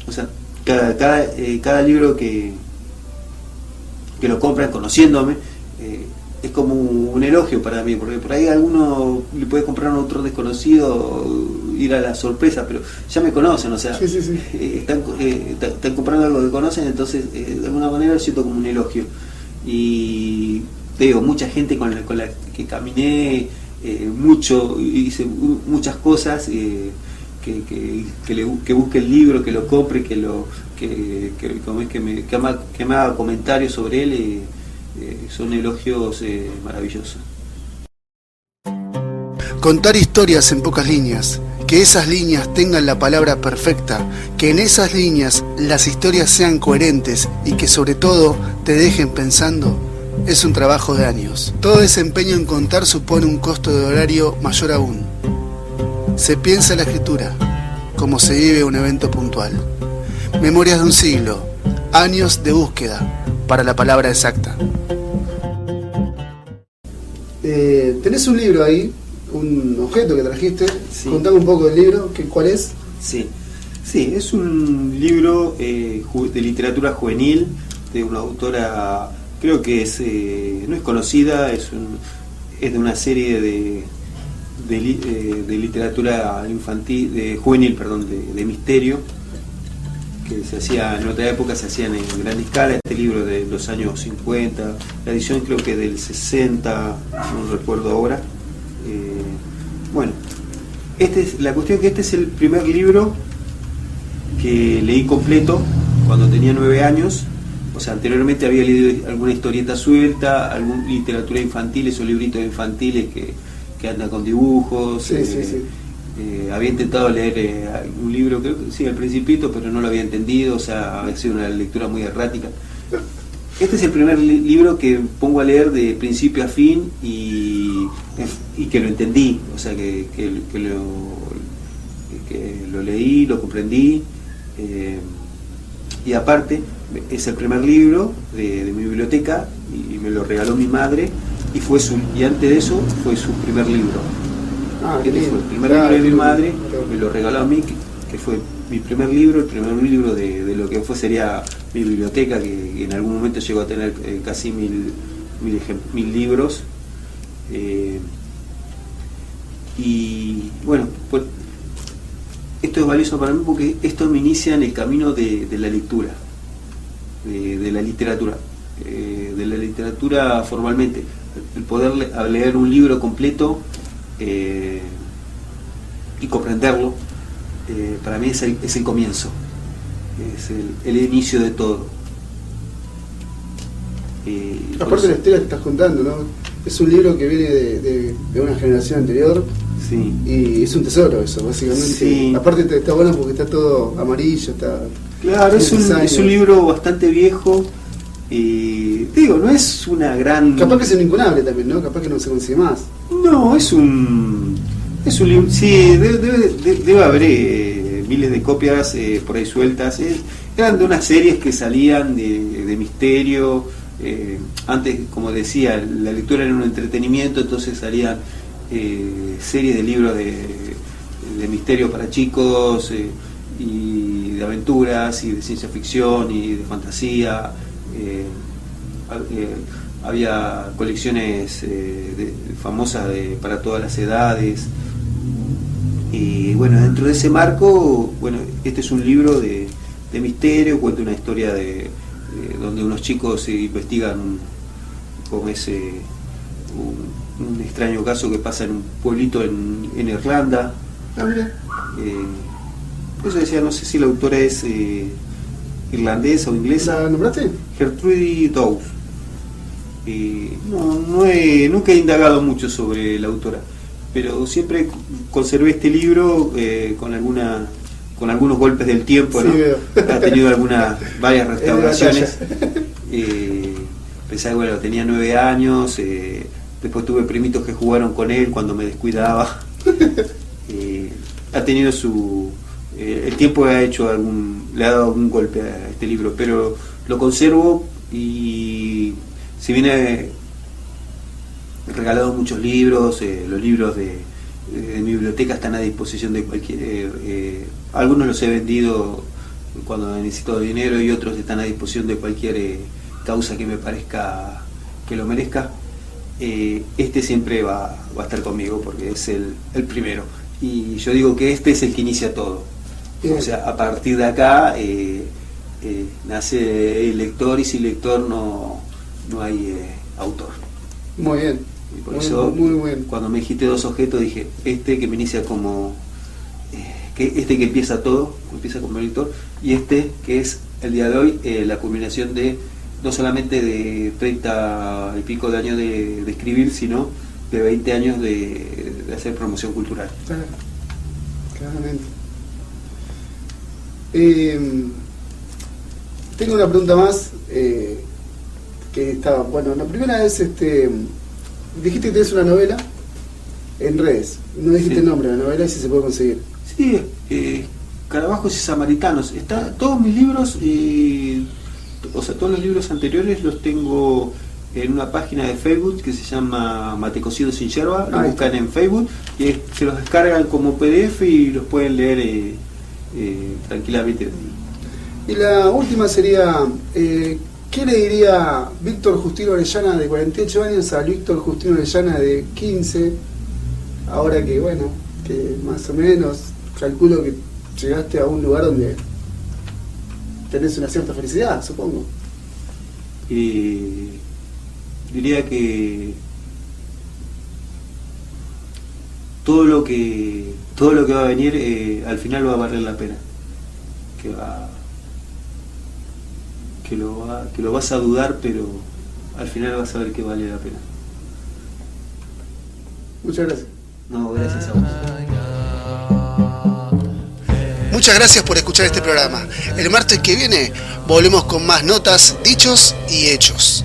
O sea, cada libro que lo compran conociéndome, es como un elogio para mí, porque por ahí alguno le puede comprar a un autor desconocido, ir a la sorpresa, pero ya me conocen, o sea, sí. Están comprando algo que conocen, entonces de alguna manera lo siento como un elogio. Y te digo, mucha gente con la que caminé mucho, hice muchas cosas, que busque el libro, que lo compre, que me haga comentarios sobre él. Son elogios maravillosos. Contar historias en pocas líneas, que esas líneas tengan la palabra perfecta, que en esas líneas las historias sean coherentes y que sobre todo te dejen pensando, es un trabajo de años. Todo ese empeño en contar supone un costo de horario mayor aún. Se piensa la escritura como se vive un evento puntual. Memorias de un siglo, años de búsqueda para la palabra exacta. Tenés un libro ahí, un objeto que trajiste. Sí. Contame un poco del libro, ¿cuál es? Sí, es un libro de literatura juvenil de una autora, creo que no es conocida, es de una serie de literatura infantil, juvenil, de misterio, que se hacía en otra época, se hacían en gran escala. Este libro de los años 50, la edición creo que del 60, no recuerdo ahora. Bueno, la cuestión es que este es el primer libro que leí completo cuando tenía 9 años. O sea, anteriormente había leído alguna historieta suelta, alguna literatura infantil, esos libritos infantiles que andan con dibujos. Sí. Había intentado leer un libro, creo que sí, El Principito, pero no lo había entendido, o sea, había sido una lectura muy errática. Este es el primer libro que pongo a leer de principio a fin y que lo entendí, o sea, que lo leí, lo comprendí, y aparte es el primer libro de mi biblioteca y me lo regaló mi madre, y antes de eso fue su primer libro. Este fue el primer libro de mi madre, me lo regaló a mí, que fue mi primer libro, el primer libro de lo que sería mi biblioteca, que en algún momento llegó a tener casi 1000 libros. Y bueno, pues esto es valioso para mí porque esto me inicia en el camino de la lectura, de la literatura formalmente. El poder leer un libro completo y comprenderlo, para mí es el comienzo, es el inicio de todo. Aparte de la historia que estás contando, ¿no? Es un libro que viene de una generación anterior. Sí. Y es un tesoro eso, básicamente. Sí. Aparte está bueno porque está todo amarillo, está... Claro, es un libro bastante viejo. Digo, no es una gran... Capaz que es un incunable también, ¿no? Capaz que no se consigue más. No, es un libro... Sí, debe haber miles de copias por ahí sueltas. Eran de unas series que salían de misterio. Antes, como decía, la lectura era un entretenimiento, entonces salían series de libros de misterio para chicos, y de aventuras, y de ciencia ficción, y de fantasía. Había colecciones famosas para todas las edades. Y bueno, dentro de ese marco, bueno, este es un libro de misterio, cuenta una historia donde unos chicos investigan cómo es un extraño caso que pasa en un pueblito en Irlanda. Eso decía, no sé si la autora es irlandesa o inglesa. ¿La nombraste? Gertrude Dawes. Nunca he indagado mucho sobre la autora, pero siempre conservé este libro con algunos golpes del tiempo, ¿no? Sí, ha tenido varias restauraciones. Pensaba que bueno, tenía 9 años, después tuve primitos que jugaron con él cuando me descuidaba. Ha tenido el tiempo le ha dado algún golpe a este libro, pero lo conservo, y si bien he regalado muchos libros, los libros de mi biblioteca están a disposición de cualquier... algunos los he vendido cuando necesito dinero, y otros están a disposición de cualquier causa que me parezca que lo merezca. Este siempre va a estar conmigo porque es el primero, y yo digo que este es el que inicia todo. O sea, a partir de acá nace el lector, y sin lector no hay autor. Muy bien. Y por eso, muy bien. Cuando me dijiste 2 objetos, dije, este que me inicia como... este que empieza todo, empieza como lector, y este que es el día de hoy la culminación de no solamente de 30 y pico de años de escribir, sino de 20 años de hacer promoción cultural. Claro, claramente. Tengo una pregunta más, que estaba, bueno, la primera es, dijiste que tenés una novela en redes, no dijiste el nombre de la novela y si se puede conseguir. Sí, Carabajos y Samaritanos. Todos mis libros, o sea, todos los libros anteriores los tengo en una página de Facebook que se llama Mate Cocido Sin Yerba. Lo buscan en Facebook y se los descargan como PDF y los pueden leer tranquilamente. Y la última sería, ¿qué le diría Víctor Justino Orellana de 48 años a Víctor Justino Orellana de 15? Ahora que, bueno, que más o menos calculo que llegaste a un lugar donde tenés una cierta felicidad, supongo. Diría que todo lo que va a venir al final va a valer la pena, que lo vas a dudar, pero al final vas a ver que vale la pena. Muchas gracias. No, gracias a vos. Muchas gracias por escuchar este programa. El martes que viene volvemos con más notas, dichos y hechos.